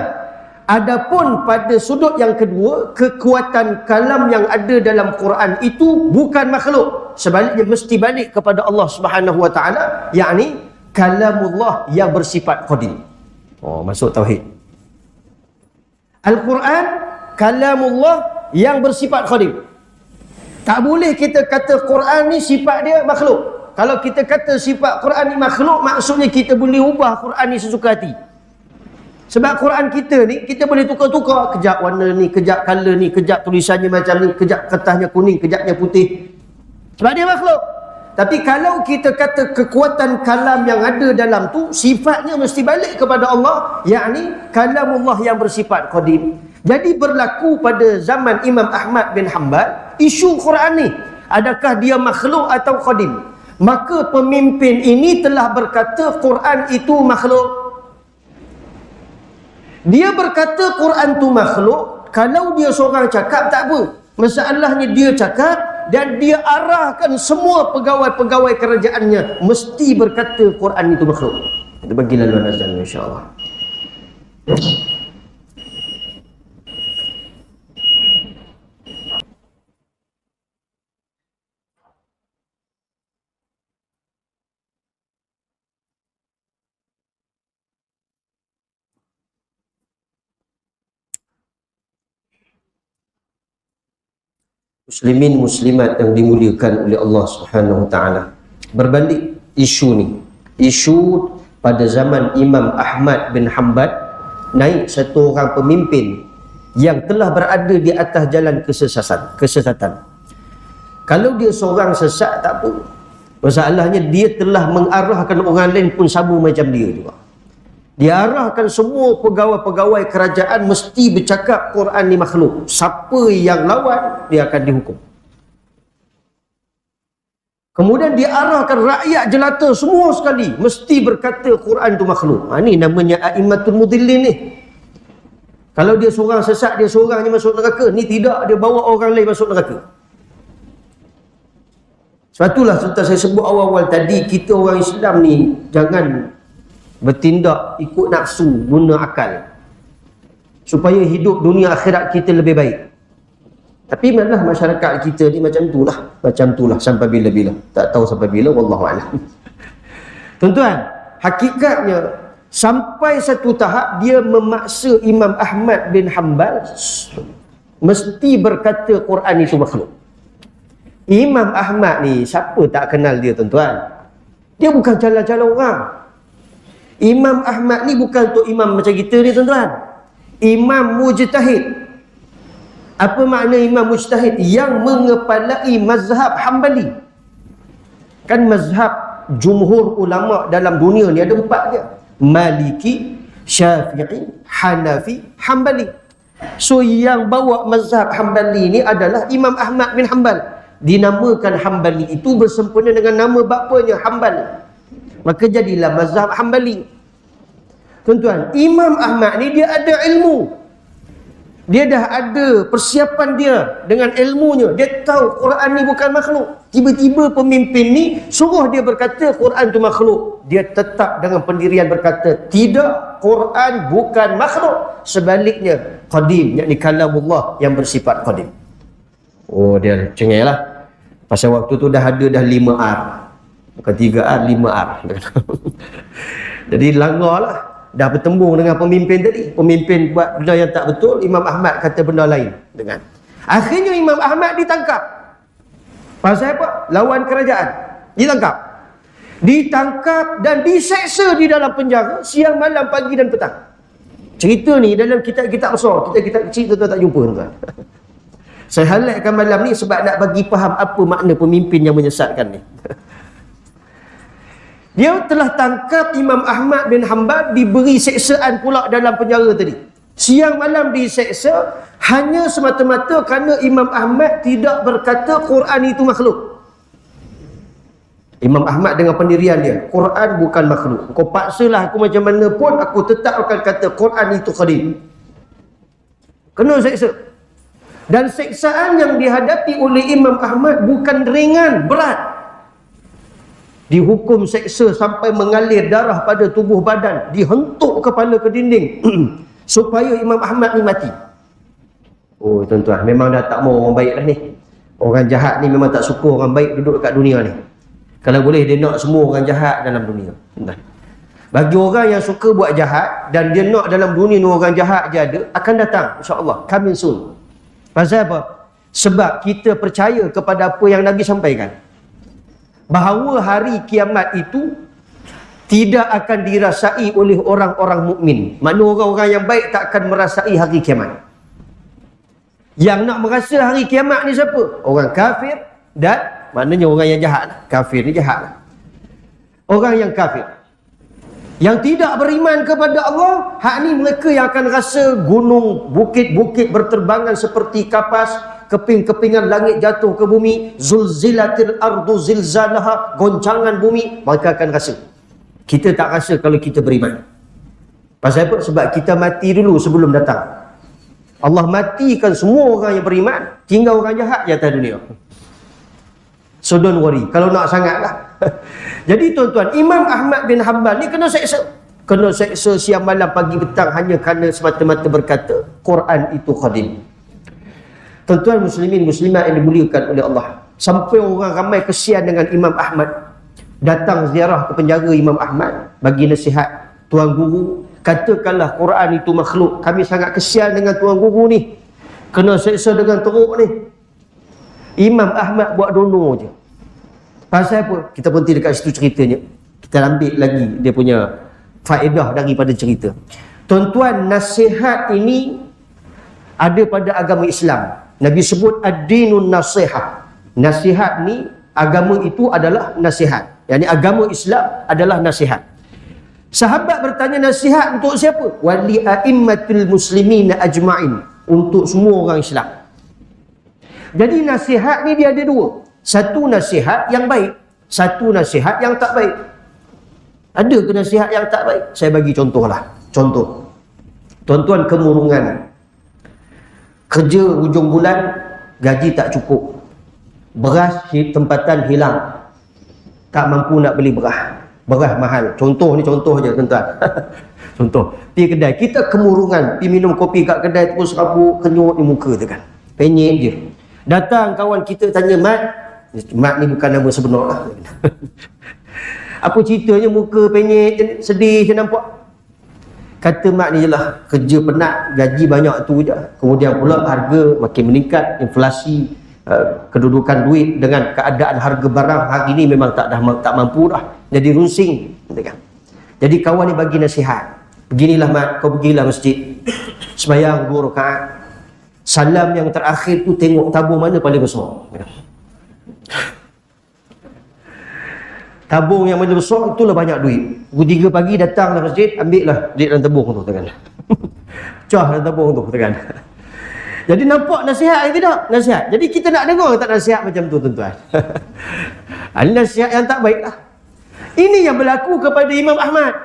Adapun pada sudut yang kedua, kekuatan kalam yang ada dalam Quran itu bukan makhluk. Sebaliknya mesti balik kepada Allah Subhanahu Wa Taala, yakni kalamullah yang bersifat qadim. Oh, masuk tauhid. Al-Quran kalamullah yang bersifat qadim. Tak boleh kita kata Quran ni sifat dia makhluk. Kalau kita kata sifat Quran ni makhluk, maksudnya kita boleh ubah Quran ni sesuka hati. Sebab Quran kita ni, kita boleh tukar-tukar. Kejap warna ni, kejap color ni, kejap tulisannya macam ni, kejap kertasnya kuning, kejapnya putih. Sebab dia makhluk. Tapi kalau kita kata kekuatan kalam yang ada dalam tu, sifatnya mesti balik kepada Allah, yakni kalamullah yang bersifat qadim. Jadi berlaku pada zaman Imam Ahmad bin Hanbal, isu Quran ni, adakah dia makhluk atau qadim? Maka pemimpin ini telah berkata Quran itu makhluk. Dia berkata Quran itu makhluk. Kalau dia seorang cakap tak apa. Masalahnya dia cakap dan dia arahkan semua pegawai-pegawai kerajaannya mesti berkata Quran itu makhluk. Kita bagi laluan azan insya-Allah. Muslimin muslimat yang dimuliakan oleh Allah Subhanahu Wa Taala. Berbalik isu ni. Isu pada zaman Imam Ahmad bin Hanbal, naik satu orang pemimpin yang telah berada di atas jalan kesesatan. Kalau dia seorang sesat tak apa. Masalahnya dia telah mengarahkan orang lain pun sama macam dia juga. Dia arahkan semua pegawai-pegawai kerajaan mesti bercakap Quran ni makhluk. Siapa yang lawan, dia akan dihukum. Kemudian dia arahkan rakyat jelata semua sekali mesti berkata Quran tu makhluk. Ini namanya a'immatul mudillin ni. Kalau dia seorang sesat, dia seorang je masuk neraka. Ni tidak, dia bawa orang lain masuk neraka. Sebab itulah saya sebut awal-awal tadi, kita orang Islam ni jangan bertindak ikut nafsu, guna akal supaya hidup dunia akhirat kita lebih baik. Tapi malah masyarakat kita ni macam itulah sampai bila-bila. Tak tahu sampai bila, wallahu a'lam. Tuan-tuan, hakikatnya sampai satu tahap dia memaksa Imam Ahmad bin Hanbal mesti berkata Quran itu makhluk. Imam Ahmad ni siapa tak kenal dia, tuan-tuan? Dia bukan calon-calon orang. Imam Ahmad ni bukan tok imam macam kita ni, tuan-tuan. Imam mujtahid. Apa makna imam mujtahid? Yang mengepalai mazhab Hanbali. Kan mazhab jumhur ulama dalam dunia ni ada 4 dia. Maliki, Syafi'i, Hanafi, Hanbali. So yang bawa mazhab Hanbali ni adalah Imam Ahmad bin Hanbal. Dinamakan Hanbali itu bersempena dengan nama bapanya Hanbal. Maka jadilah mazhab Hanbali. Tuan-tuan, Imam Ahmad ni dia ada ilmu. Dia dah ada persiapan dia dengan ilmunya. Dia tahu Quran ni bukan makhluk. Tiba-tiba pemimpin ni suruh dia berkata Quran tu makhluk. Dia tetap dengan pendirian berkata, tidak, Quran bukan makhluk. Sebaliknya, qadim, yakni kalamullah yang bersifat qadim. Oh, dia cengeng lah. Pasal waktu tu dah ada 5R. Bukan 3R, 5R. Jadi langgar lah. Dah bertembung dengan pemimpin tadi. Pemimpin buat benda yang tak betul, Imam Ahmad kata benda lain. Akhirnya Imam Ahmad ditangkap. Pasal apa? Lawan kerajaan. Ditangkap dan diseksa di dalam penjara siang, malam, pagi dan petang. Cerita ni dalam kitab-kitab besar. Kitab-kitab kecil tu tak jumpa, tuan. Saya highlightkan malam ni sebab nak bagi faham apa makna pemimpin yang menyesatkan ni. Dia telah tangkap Imam Ahmad bin Hanbal, diberi seksaan pula dalam penjara tadi. Siang malam diseksa hanya semata-mata kerana Imam Ahmad tidak berkata Quran itu makhluk. Imam Ahmad dengan pendirian dia, Quran bukan makhluk. Kau paksalah aku macam mana pun, aku tetap akan kata Quran itu qadim. Kena seksa. Dan seksaan yang dihadapi oleh Imam Ahmad bukan ringan, berat. Dihukum seksa sampai mengalir darah pada tubuh badan, dihentuk kepala ke dinding supaya Imam Ahmad ni mati. Oh, tuan-tuan, memang dah tak mau orang baik dah ni. Orang jahat ni memang tak suka orang baik duduk kat dunia ni. Kalau boleh dia nak semua orang jahat dalam dunia. Bagi orang yang suka buat jahat dan dia nak dalam dunia ni orang jahat je ada, akan datang insya-Allah, coming soon. Pasal apa? Sebab kita percaya kepada apa yang Nabi sampaikan. Bahawa hari kiamat itu tidak akan dirasai oleh orang-orang mukmin. Maknanya orang-orang yang baik tak akan merasai hari kiamat. Yang nak merasa hari kiamat ni siapa? Orang kafir dan maknanya orang yang jahat. Kafir ni jahat. Orang yang kafir, yang tidak beriman kepada Allah, hak ni mereka yang akan rasa gunung, bukit-bukit berterbangan seperti kapas, keping-kepingan langit jatuh ke bumi, zulzilatil ardu zilzalaha, goncangan bumi, mereka akan rasa. Kita tak rasa kalau kita beriman. Pasal apa? Sebab kita mati dulu sebelum datang. Allah matikan semua orang yang beriman, tinggal orang jahat di atas dunia. So don't worry, kalau nak sangatlah. Jadi tuan-tuan, Imam Ahmad bin Hanbal ni kena seksa. Kena seksa siang malam pagi petang hanya kerana semata-mata berkata Quran itu qadim. Tuan-tuan muslimin muslimat yang dimuliakan oleh Allah, sampai orang ramai kesian dengan Imam Ahmad, datang ziarah ke penjara Imam Ahmad, bagi nasihat, tuan guru, katakanlah Quran itu makhluk, kami sangat kesian dengan tuan guru ni, kena seksa dengan teruk ni. Imam Ahmad buat dono je. Pasal apa? Kita berhenti dekat situ ceritanya. Kita ambil lagi dia punya faedah daripada cerita. Tuan-tuan, nasihat ini ada pada agama Islam. Nabi sebut ad-dinun nasihah. Nasihat ni, agama itu adalah nasihat. Yani agama Islam adalah nasihat. Sahabat bertanya, nasihat untuk siapa? Wali a'immatul muslimin ajma'in. Untuk semua orang Islam. Jadi nasihat ni dia ada dua. Satu nasihat yang baik, satu nasihat yang tak baik. Ada ke nasihat yang tak baik? Saya bagi contohlah. Contoh. Tuan-tuan kemurungan. Kerja hujung bulan, gaji tak cukup. Beras tempatan hilang. Tak mampu nak beli beras. Beras mahal. Contoh ni contoh je tuan-tuan. Contoh. Pergi kedai. Kita kemurungan. Pergi minum kopi kat kedai terus rabuk, kenyut di muka tu kan. Penyek je. Datang kawan kita tanya, Mat ni bukan nama sebenar lah. Apa ceritanya muka penyek, sedih je nampak? Kata mak ni je lah, kerja penat, gaji banyak tu je. Kemudian pula harga makin meningkat, inflasi, kedudukan duit dengan keadaan harga barang hari ni memang tak mampu dah. Jadi runsing. Jadi kawan ni bagi nasihat. Beginilah mat, kau pergilah masjid, sembahyang 2 rakaat. Salam yang terakhir tu tengok tabung mana paling besar. Tabung yang mana besar itulah banyak duit. Pukul 3 pagi datanglah masjid, ambil lah duit dalam tabung tu tekan. Cah dalam tabung tu tekan. Jadi nampak nasihat yang tidak? Nasihat. Jadi kita nak dengar tak nasihat macam tu tuan-tuan? Nasihat yang tak baik lah. Ini yang berlaku kepada Imam Ahmad.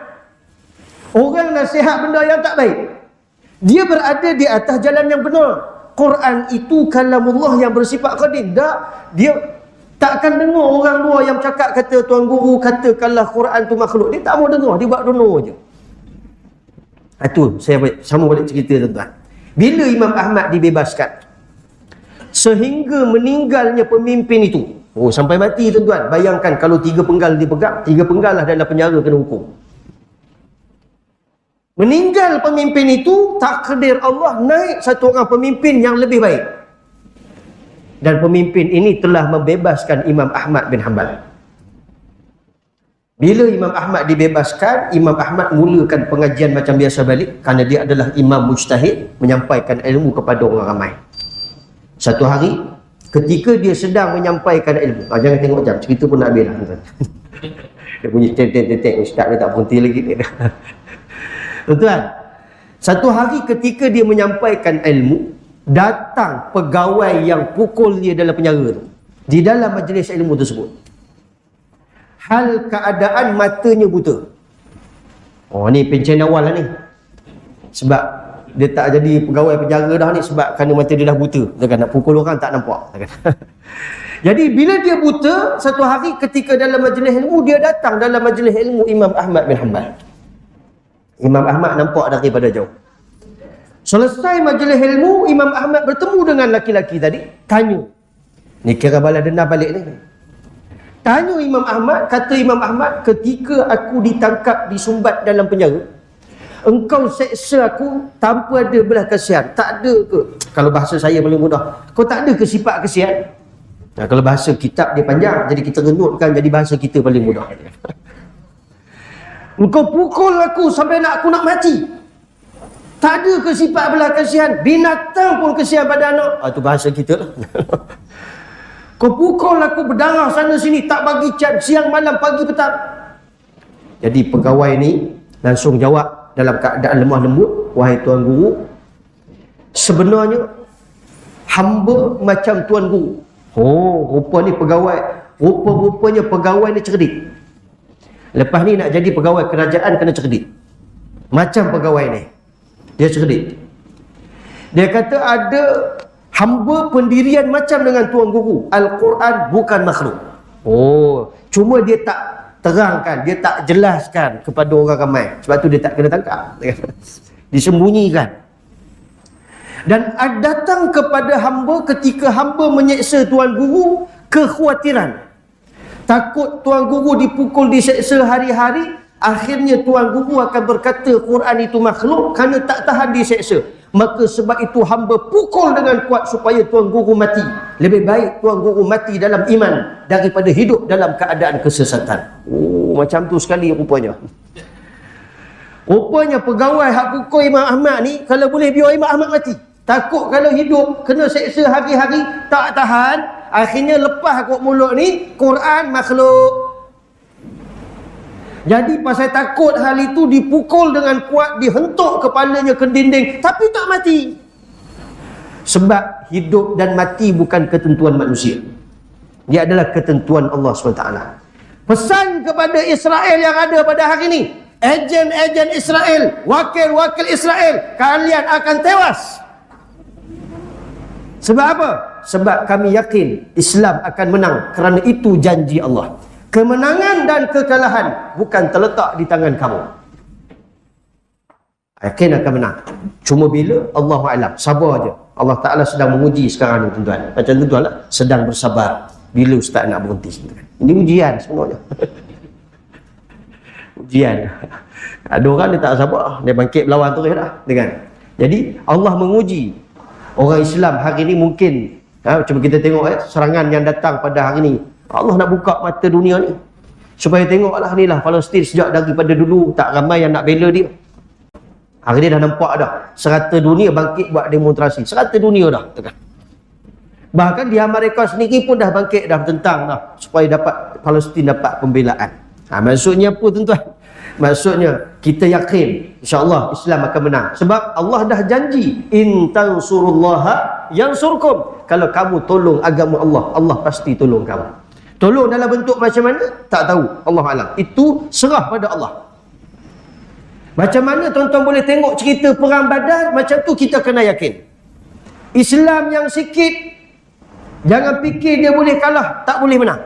Orang nasihat benda yang tak baik. Dia berada di atas jalan yang benar. Quran itu kalamullah yang bersifat qadim. Dia takkan dengar orang luar yang cakap kata tuan guru katakanlah Quran tu makhluk. Dia tak mau dengar, dia buat dono je. Itu saya sama balik cerita tuan-tuan. Bila Imam Ahmad dibebaskan sehingga meninggalnya pemimpin itu. Oh, sampai mati tuan-tuan. Bayangkan kalau 3 penggal dipegang, 3 penggal lah dalam penjara kena hukum. Meninggal pemimpin itu, takdir Allah naik satu orang pemimpin yang lebih baik. Dan pemimpin ini telah membebaskan Imam Ahmad bin Hanbal. Bila Imam Ahmad dibebaskan, Imam Ahmad mulakan pengajian macam biasa balik kerana dia adalah imam mujtahid, menyampaikan ilmu kepada orang ramai. Satu hari, ketika dia sedang menyampaikan ilmu, jangan tengok jam, cerita pun nak habis lah. Dia bunyi tetek, ustaz dia tak berhenti lagi. Tuan-tuan, satu hari ketika dia menyampaikan ilmu, datang pegawai yang pukul dia dalam penjara tu, di dalam majlis ilmu tersebut. Hal keadaan matanya buta. Oh, ni pencen awal lah ni. Sebab dia tak jadi pegawai penjara dah ni sebab kerana mata dia dah buta. Takkan nak pukul orang tak nampak. Jadi bila dia buta, satu hari ketika dalam majlis ilmu, dia datang dalam majlis ilmu Imam Ahmad bin Hanbal. Imam Ahmad nampak daripada jauh. Selesai majlis ilmu, Imam Ahmad bertemu dengan laki-laki tadi, tanya. Ni kira balas dendam balik ni. Tanya Imam Ahmad, kata Imam Ahmad, ketika aku ditangkap, disumbat dalam penjara, engkau seksa aku tanpa ada belas kasihan. Tak ada ke? Kalau bahasa saya paling mudah, kau tak ada ke sifat kasihan? Nah, kalau bahasa kitab dia panjang, jadi kita renutkan jadi bahasa kita paling mudah. Engkau pukul aku sampai aku nak mati. Tak ada ke sifat belas kasihan? Binatang pun kasihan pada anak. Itu bahasa kita lah. Kau pukul aku berdarah sana sini, tak bagi cat siang malam pagi petang. Jadi pegawai ni langsung jawab dalam keadaan lemah lembut, wahai tuan guru, sebenarnya hamba macam tuan guru. Oh, rupanya pegawai ni cerdik. Lepas ni nak jadi pegawai kerajaan kena cerdik. Macam pegawai ni, dia cerdik. Dia kata ada hamba pendirian macam dengan tuan guru. Al-Quran bukan makhluk. Oh, cuma dia tak terangkan, dia tak jelaskan kepada orang ramai. Sebab tu dia tak kena tangkap. Disembunyikan. Dan datang kepada hamba ketika hamba menyeksa tuan guru kekhawatiran. Takut tuan guru dipukul, diseksa hari-hari. Akhirnya tuan guru akan berkata Quran itu makhluk kerana tak tahan diseksa. Maka sebab itu hamba pukul dengan kuat supaya tuan guru mati. Lebih baik tuan guru mati dalam iman daripada hidup dalam keadaan kesesatan. Oh, macam tu sekali rupanya. Rupanya pegawai hak pukul Imam Ahmad ni, kalau boleh biar Imam Ahmad mati. Takut kalau hidup kena seksa hari-hari tak tahan, akhirnya lepas kot mulut ni, Quran makhluk. Jadi pasal takut hal itu dipukul dengan kuat, dihentuk kepalanya ke dinding, tapi tak mati. Sebab hidup dan mati bukan ketentuan manusia. Dia adalah ketentuan Allah SWT. Pesan kepada Israel yang ada pada hari ini, ejen-ejen Israel, wakil-wakil Israel, kalian akan tewas. Sebab apa? Sebab kami yakin Islam akan menang. Kerana itu janji Allah. Kemenangan dan kekalahan bukan terletak di tangan kamu. Yakin akan menang. Cuma bila? Allahu a'lam. Sabar aja. Allah Ta'ala sedang menguji sekarang ni tuan-tuan. Macam tuan-tuan lah, sedang bersabar. Bila ustaz nak berhenti? Ini ujian sebenarnya. Ujian. Ada orang dia tak sabar, dia bangkit berlawan terus dah. Kan? Jadi Allah menguji orang Islam hari ni mungkin. Cuba kita tengok serangan yang datang pada hari ni. Allah nak buka mata dunia ni. Supaya tengoklah ni lah Palestin sejak daripada dulu tak ramai yang nak bela dia. Hari ni dah nampak dah. Serata dunia bangkit buat demonstrasi. Serata dunia dah. Bahkan di Amerika sendiri pun dah bangkit dah bertentang dah. Supaya dapat Palestin dapat pembelaan. Maksudnya apa tuan-tuan? Maksudnya kita yakin insya-Allah Islam akan menang. Sebab Allah dah janji in tansurullaha yansurkum. Kalau kamu tolong agama Allah, Allah pasti tolong kamu. Tolong dalam bentuk macam mana? Tak tahu. Allah Alam. Itu serah pada Allah. Macam mana tuan-tuan boleh tengok cerita perang Badar, macam tu kita kena yakin. Islam yang sikit, jangan fikir dia boleh kalah, tak boleh menang.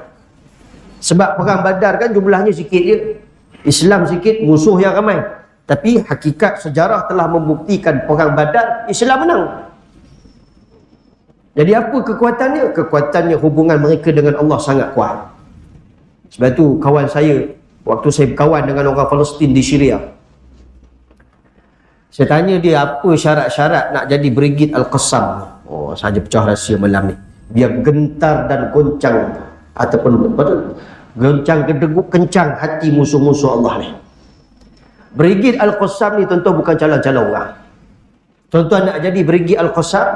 Sebab perang Badar kan jumlahnya sikit je. Islam sikit, musuh yang ramai. Tapi hakikat sejarah telah membuktikan perang Badar, Islam menang. Jadi apa kekuatannya? Kekuatannya hubungan mereka dengan Allah sangat kuat. Sebab tu kawan saya, waktu saya berkawan dengan orang Palestin di Syria, saya tanya dia apa syarat-syarat nak jadi Brigid Al-Qassam. Oh, saja pecah rahsia malam ni. Biar gentar dan goncang ataupun goncang gedeguk kencang hati musuh-musuh Allah ni. Brigid Al-Qassam ni tuan-tuan bukan calon-calon orang. Tuan-tuan nak jadi Brigid Al-Qassam,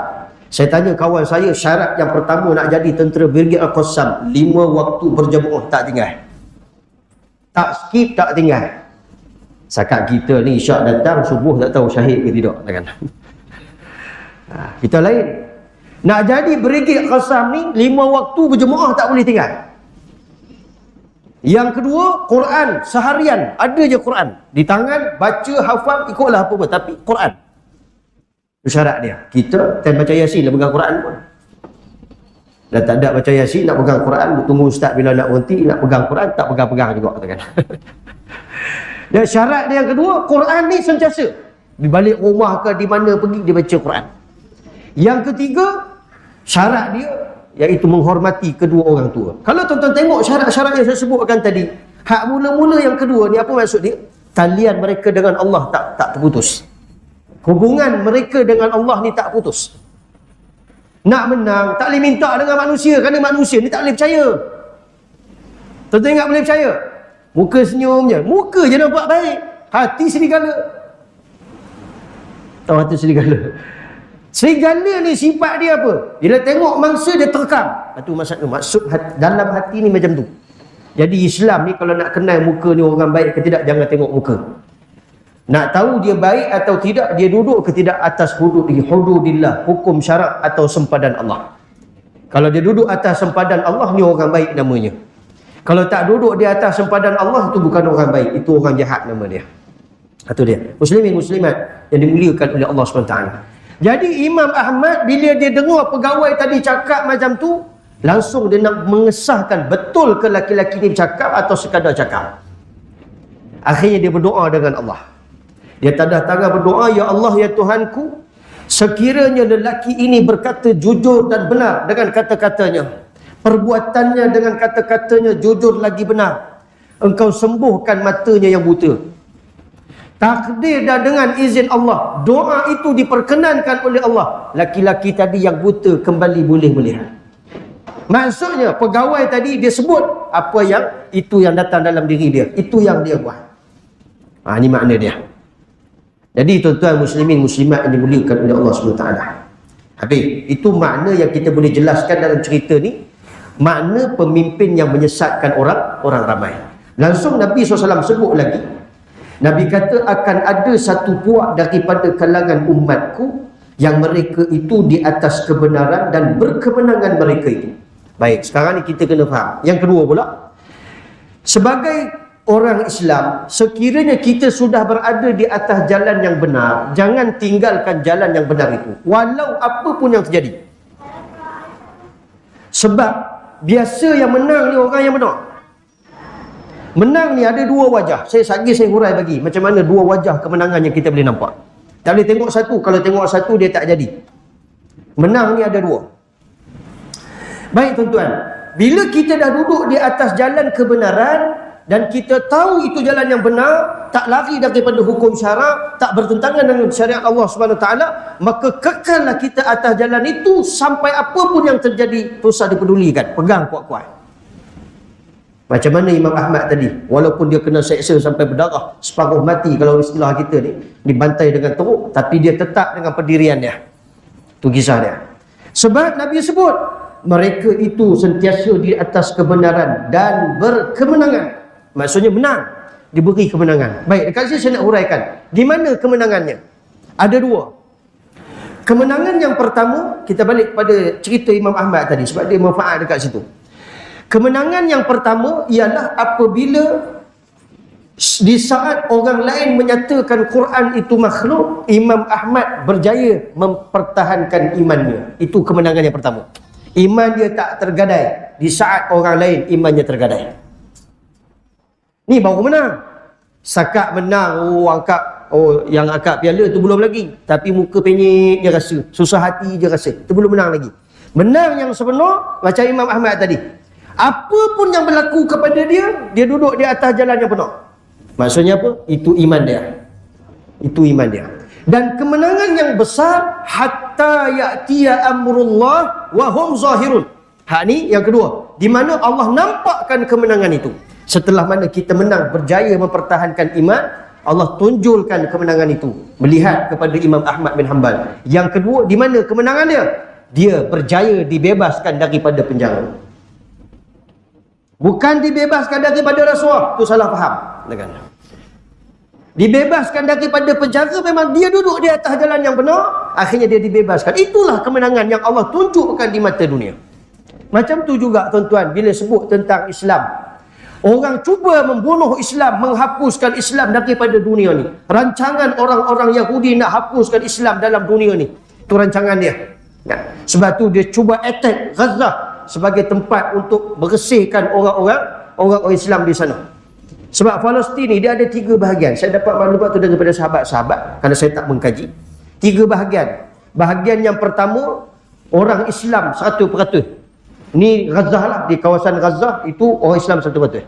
saya tanya kawan saya, syarat yang pertama nak jadi tentera Brigid Al-Qassam, 5 waktu berjamaah tak tinggal. Tak skip, tak tinggal. Sakat kita ni isyak datang, subuh tak tahu syahid ke tidak. Kan? Kita lain. Nak jadi Brigid Al-Qassam ni, 5 waktu berjemaah tak boleh tinggal. Yang kedua, Quran seharian. Ada je Quran. Di tangan, baca, hafal, ikutlah apa pun. Tapi Quran. Itu syarat dia. Kita time baca Yasin, nak pegang Quran pun. Dah tak ada baca Yasin, nak pegang Quran. Tunggu ustaz bila nak berhenti, nak pegang Quran, tak pegang-pegang juga. Kan? Dan syarat dia yang kedua, Quran ni sentiasa. Di balik rumah ke, di mana pergi, dia baca Quran. Yang ketiga, syarat dia, iaitu menghormati kedua orang tua. Kalau tuan-tuan tengok syarat-syarat yang saya sebutkan tadi, hak mula-mula yang kedua ni, apa maksud dia? Talian mereka dengan Allah tak terputus. Hubungan mereka dengan Allah ni tak putus. Nak menang, tak boleh minta dengan manusia, kerana manusia ni tak boleh percaya. Tuan-tuan ingat boleh percaya? Muka senyum je. Muka je nampak baik. Hati serigala. Tahu hati serigala? Serigala ni sifat dia apa? Bila tengok mangsa dia terekam. Itu maksud dalam hati ni macam tu. Jadi Islam ni kalau nak kenal muka ni orang baik ke tidak, jangan tengok muka. Nak tahu dia baik atau tidak, dia duduk ke tidak atas hududillah, hukum syarak atau sempadan Allah. Kalau dia duduk atas sempadan Allah, ni orang baik namanya. Kalau tak duduk di atas sempadan Allah, itu bukan orang baik, itu orang jahat nama dia. Itu dia. Muslimin muslimat yang dimuliakan oleh Allah SWT. Jadi Imam Ahmad bila dia dengar pegawai tadi cakap macam tu, langsung dia nak mengesahkan betul ke laki-laki ni bercakap atau sekadar cakap. Akhirnya dia berdoa dengan Allah. Dia tadah tangan berdoa, ya Allah, ya Tuhanku, sekiranya lelaki ini berkata jujur dan benar dengan kata-katanya, perbuatannya dengan kata-katanya jujur lagi benar, Engkau sembuhkan matanya yang buta. Takdir dan dengan izin Allah, doa itu diperkenankan oleh Allah, laki-laki tadi yang buta kembali boleh melihat. Maksudnya pegawai tadi dia sebut apa yang itu yang datang dalam diri dia, itu yang dia buat. Ini makna dia. Jadi tuan-tuan muslimin muslimat yang dimuliakan oleh Allah SWT. Habis, itu makna yang kita boleh jelaskan dalam cerita ni. Makna pemimpin yang menyesatkan orang ramai. Langsung Nabi SAW sebut lagi. Nabi kata akan ada satu puak daripada kalangan umatku yang mereka itu di atas kebenaran dan berkemenangan mereka itu. Baik, sekarang ni kita kena faham. Yang kedua pula, sebagai orang Islam, sekiranya kita sudah berada di atas jalan yang benar, jangan tinggalkan jalan yang benar itu, walau apa pun yang terjadi. Sebab biasa yang menang ni orang yang benar. Menang ni ada dua wajah. Saya hurai bagi macam mana dua wajah kemenangan yang kita boleh nampak. Tak boleh tengok satu. Kalau tengok satu dia tak jadi. Menang ni ada dua. Baik tuan-tuan, bila kita dah duduk di atas jalan kebenaran dan kita tahu itu jalan yang benar, tak lari daripada hukum syarak, tak bertentangan dengan syariat Allah Subhanahu taala, maka kekallah kita atas jalan itu sampai apa pun yang terjadi, tak usah dipedulikan, pegang kuat-kuat. Macam mana Imam Ahmad tadi, walaupun dia kena seksa sampai berdarah, separuh mati kalau istilah kita ni, dibantai dengan teruk, tapi dia tetap dengan pendirian dia. Itu kisah dia. Sebab Nabi sebut, mereka itu sentiasa di atas kebenaran dan berkemenangan. Maksudnya menang, diberi kemenangan. Baik, dekat sini saya nak huraikan, di mana kemenangannya? Ada dua. Kemenangan yang pertama, kita balik kepada cerita Imam Ahmad tadi, sebab dia manfaat dekat situ. Kemenangan yang pertama ialah apabila di saat orang lain menyatakan Quran itu makhluk, Imam Ahmad berjaya mempertahankan imannya. Itu kemenangan yang pertama. Iman dia tak tergadai di saat orang lain imannya tergadai. Ni baru menang. Sakat menang, yang angkat piala tu belum lagi, tapi muka penyek dia rasa, susah hati dia rasa, tu belum menang lagi. Menang yang sebenar macam Imam Ahmad tadi, apa pun yang berlaku kepada dia, dia duduk di atas jalan yang benar. Maksudnya apa? Itu iman dia. Itu iman dia. Dan kemenangan yang besar, hatta ya'tiya amrullah wa hum zahirun. Hak ni yang kedua, di mana Allah nampakkan kemenangan itu. Setelah mana kita menang, berjaya mempertahankan iman, Allah tunjulkan kemenangan itu, melihat kepada Imam Ahmad bin Hanbal. Yang kedua, di mana kemenangan dia? Dia berjaya dibebaskan daripada penjara. Bukan dibebaskan daripada rasuah, tu salah faham. Dibebaskan daripada penjara, memang dia duduk di atas jalan yang benar, akhirnya dia dibebaskan. Itulah kemenangan yang Allah tunjukkan di mata dunia. Macam tu juga tuan-tuan, bila sebut tentang Islam, orang cuba membunuh Islam, menghapuskan Islam daripada dunia ni. Rancangan orang-orang Yahudi nak hapuskan Islam dalam dunia ni, itu rancangan dia. Sebab tu dia cuba attack Gaza sebagai tempat untuk bersihkan orang-orang Islam di sana. Sebab Palestin ni dia ada 3 bahagian. Saya dapat maklumat tu daripada sahabat-sahabat, kerana saya tak mengkaji. 3 bahagian. Bahagian yang pertama, orang Islam 100%. Ni Gaza lah, di kawasan Gaza itu orang Islam 100%.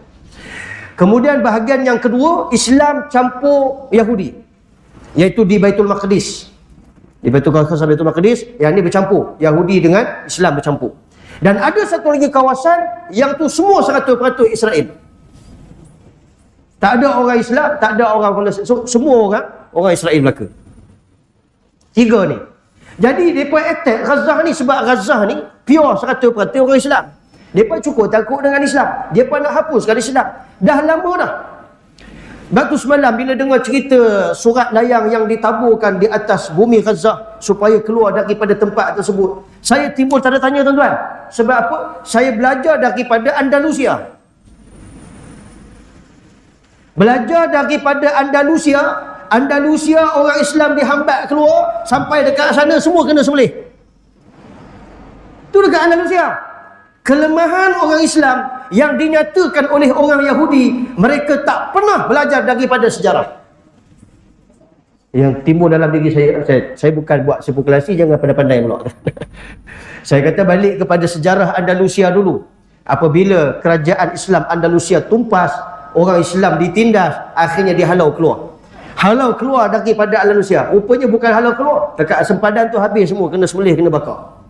Kemudian bahagian yang kedua, Islam campur Yahudi, iaitu di Baitul Maqdis. Di Baitul Maqdis, yang ni bercampur, Yahudi dengan Islam bercampur. Dan ada satu lagi kawasan yang tu semua 100% Israel. Tak ada orang Islam, tak ada orang Palestin, semua orang Israel belaka. 3 ni. Jadi mereka attack Gaza ni sebab Gaza ni pure 100% orang Islam. Mereka cukup takut dengan Islam, mereka nak hapuskan Islam. Dah lama dah. Batu semalam bila dengar cerita surat layang yang ditaburkan di atas bumi Gaza supaya keluar daripada tempat tersebut, saya timbul tanda tanya tuan-tuan. Sebab apa? Saya belajar daripada Andalusia. Belajar daripada Andalusia. Andalusia orang Islam dihambat keluar, sampai dekat sana semua kena sembelih. Itu dekat Andalusia. Kelemahan orang Islam yang dinyatakan oleh orang Yahudi, mereka tak pernah belajar daripada sejarah. Yang timbul dalam diri saya bukan buat spekulasi, jangan pandai-pandai pula. Saya kata balik kepada sejarah Andalusia dulu. Apabila kerajaan Islam Andalusia tumpas, orang Islam ditindas, akhirnya dihalau keluar. Halau keluar daripada Andalusia. Rupanya bukan halau keluar, dekat sempadan tu habis semua, kena sembelih, kena bakar.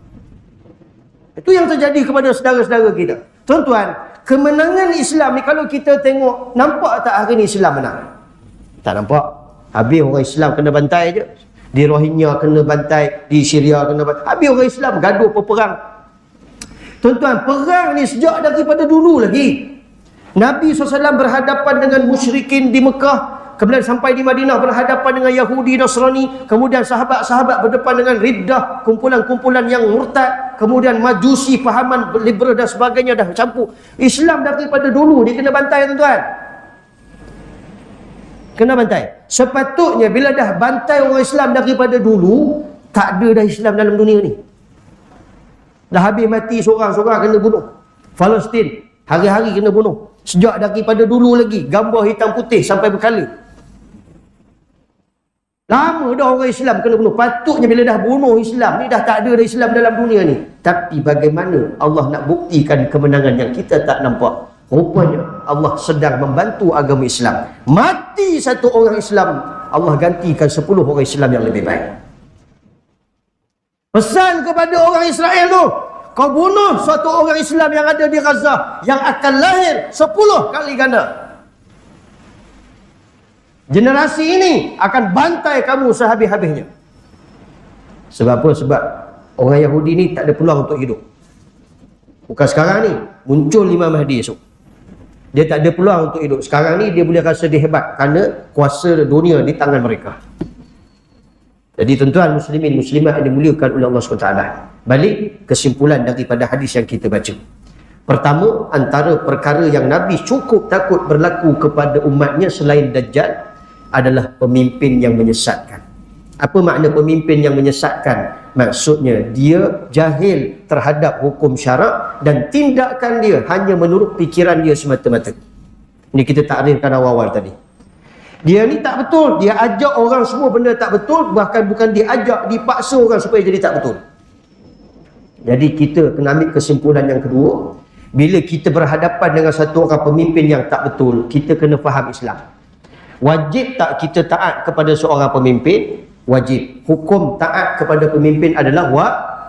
Itu yang terjadi kepada saudara-saudara kita. Tuan-tuan, kemenangan Islam ni kalau kita tengok, nampak tak hari ni Islam menang? Tak nampak. Habis orang Islam kena bantai je. Di Rohingya kena bantai, di Syria kena bantai. Habis orang Islam gaduh perang. Tuan-tuan, perang ni sejak daripada dulu lagi. Nabi SAW berhadapan dengan musyrikin di Mekah, kemudian sampai di Madinah berhadapan dengan Yahudi, Nasrani, kemudian sahabat-sahabat berdepan dengan riddah, kumpulan-kumpulan yang murtad, kemudian majusi, pahaman liberal dan sebagainya dah campur. Islam daripada dulu dia kena bantai tuan-tuan. Kena bantai. Sepatutnya bila dah bantai orang Islam daripada dulu, tak ada dah Islam dalam dunia ni. Dah habis mati seorang-seorang kena bunuh. Palestin hari-hari kena bunuh. Sejak daripada dulu lagi, gambar hitam putih sampai berkala. Lama dah orang Islam kena bunuh. Patutnya bila dah bunuh Islam ni, dah tak ada Islam dalam dunia ni. Tapi bagaimana Allah nak buktikan kemenangan yang kita tak nampak? Rupanya Allah sedang membantu agama Islam. Mati satu orang Islam, Allah gantikan 10 orang Islam yang lebih baik. Pesan kepada orang Israel tu, kau bunuh suatu orang Islam yang ada di Gaza, yang akan lahir 10 kali ganda. Generasi ini akan bantai kamu sehabis-habisnya. Sebab apa? Sebab orang Yahudi ni tak ada peluang untuk hidup. Bukan sekarang ni muncul Imam Mahdi esok, dia tak ada peluang untuk hidup. Sekarang ni dia boleh rasa dia hebat kerana kuasa dunia di tangan mereka. Jadi tuan-tuan muslimin muslimat yang dimuliakan oleh Allah SWT, balik kesimpulan daripada hadis yang kita baca. Pertama, antara perkara yang Nabi cukup takut berlaku kepada umatnya selain Dajjal adalah pemimpin yang menyesatkan. Apa makna pemimpin yang menyesatkan? Maksudnya dia jahil terhadap hukum syarak dan tindakan dia hanya menurut fikiran dia semata-mata. Ini kita takrifkan awal-awal tadi. Dia ni tak betul, dia ajak orang semua benda tak betul, bahkan bukan dia ajak, dipaksa orang supaya jadi tak betul. Jadi kita kena ambil kesimpulan yang kedua, bila kita berhadapan dengan satu orang pemimpin yang tak betul, kita kena faham Islam. Wajib tak kita taat kepada seorang pemimpin? Wajib. Hukum taat kepada pemimpin adalah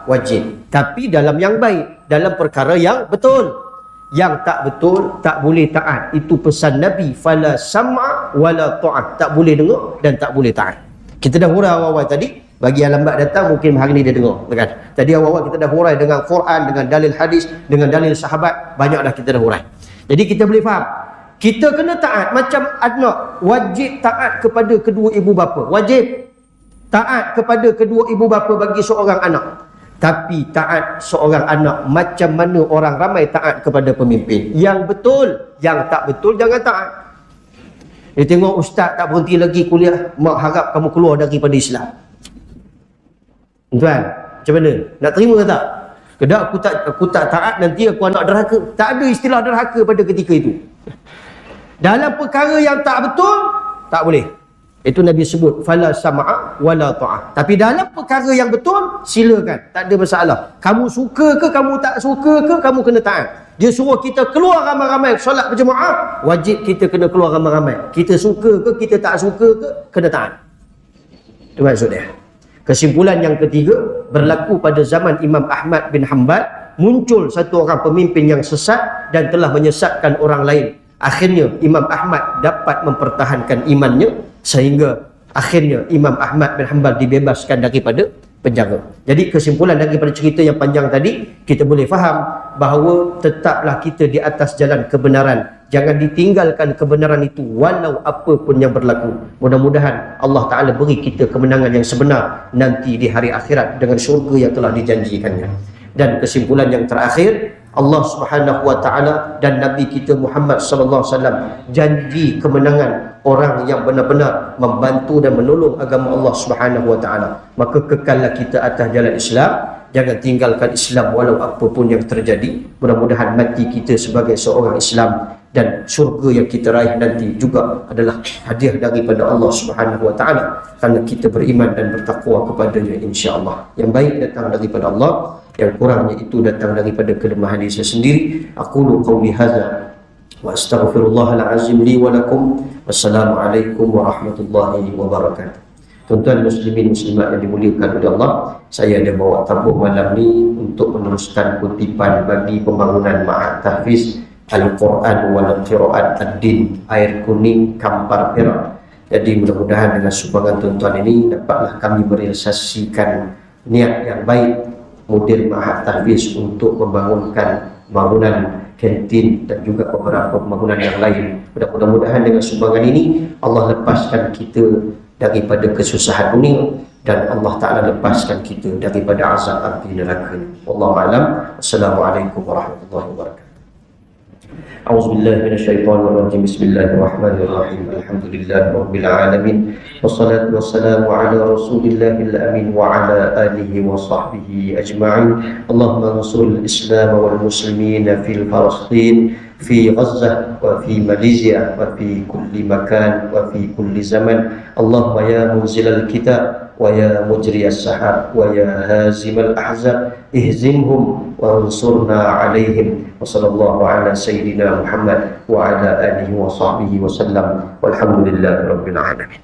wajib. Tapi dalam yang baik, dalam perkara yang betul. Yang tak betul, tak boleh taat. Itu pesan Nabi, fala sam'a wala ta'at. Tak boleh dengar dan tak boleh taat. Kita dah hurai awal-awal tadi. Bagi yang lambat datang, mungkin hari ni dia dengar, kan? Tadi awal-awal kita dah hurai dengan Quran, dengan dalil hadis, dengan dalil sahabat. Banyak dah kita dah hurai. Jadi kita boleh faham, kita kena taat macam anak. Wajib taat kepada kedua ibu bapa. Wajib taat kepada kedua ibu bapa bagi seorang anak. Tapi taat seorang anak macam mana orang ramai taat kepada pemimpin. Yang betul, yang tak betul jangan taat. Dia tengok ustaz tak berhenti lagi kuliah, mak harap kamu keluar daripada Islam. Tuan, macam mana? Nak terima ke tak? Kedak aku tak taat, nanti aku anak derhaka. Tak ada istilah derhaka pada ketika itu. Dalam perkara yang tak betul, tak boleh. Itu Nabi sebut, fala sam'a wala ta'ah. Tapi dalam perkara yang betul, silakan. Tak ada masalah. Kamu suka ke, kamu tak suka ke, kamu kena taat. Dia suruh kita keluar ramai-ramai solat berjemaah, wajib kita kena keluar ramai-ramai. Kita suka ke, kita tak suka ke, kena taat. Itu maksud dia. Kesimpulan yang ketiga, berlaku pada zaman Imam Ahmad bin Hanbal, muncul satu orang pemimpin yang sesat dan telah menyesatkan orang lain. Akhirnya Imam Ahmad dapat mempertahankan imannya sehingga akhirnya Imam Ahmad bin Hanbal dibebaskan daripada penjara. Jadi kesimpulan daripada cerita yang panjang tadi, kita boleh faham bahawa tetaplah kita di atas jalan kebenaran. Jangan ditinggalkan kebenaran itu walau apa pun yang berlaku. Mudah-mudahan Allah Ta'ala beri kita kemenangan yang sebenar nanti di hari akhirat dengan syurga yang telah dijanjikannya. Dan kesimpulan yang terakhir, Allah Subhanahu wa Ta'ala dan Nabi kita Muhammad sallallahu alaihi wasallam janji kemenangan orang yang benar-benar membantu dan menolong agama Allah Subhanahu wa Ta'ala. Maka kekallah kita atas jalan Islam, jangan tinggalkan Islam walau apa pun yang terjadi. Mudah-mudahan mati kita sebagai seorang Islam dan syurga yang kita raih nanti juga adalah hadiah daripada Allah Subhanahu wa Ta'ala kerana kita beriman dan bertakwa kepadanya, insya-Allah. Yang baik datang daripada Allah, yang kurangnya itu datang daripada kelemahan diri saya sendiri. Aqulu qawli hadza wa astaghfirullahal azim li wa lakum. Wassalamualaikum warahmatullahi wabarakatuh. Tuan-tuan muslimin muslimat yang dimuliakan oleh Allah, saya ada bawa tabung malam ni untuk meneruskan kutipan bagi pembangunan Ma'had Tahfiz Al-Quran wal Qiraat Ad-Din Air Kuning Kampar Perak. Jadi mudah-mudahan dengan sumbangan tuan-tuan ini dapatlah kami merealisasikan niat yang baik Mudir Ma'had Tahfiz untuk membangunkan bangunan kantin dan juga beberapa pembangunan yang lain. Mudah-mudahan dengan sumbangan ini Allah lepaskan kita daripada kesusahan dunia dan Allah Ta'ala lepaskan kita daripada azab api neraka. Wallahu a'lam. Assalamualaikum warahmatullahi wabarakatuh. A'udzubillahi minasyaitonirrajim. Bismillahirrahmanirrahim. Alhamdulillahi rabbil alamin. Wassalatu wassalamu ala rasulillahil amin wa ala alihi wa sahbihi ajma'in. Allahumma ansuril Islam wal muslimin fil Palestin, fi Gaza wa fi Malaysia wa fi kulli makan wa fi kulli zaman. Allahumma ya munzilal kitab wa ya mujriyas sahab wa ya hazimal ahzab ihzimhum wa ansurna alaihim. Wa sallallahu ala sayyidina Muhammad wa ala alihi wa sahbihi wa sallam walhamdulillahi rabbil alamin.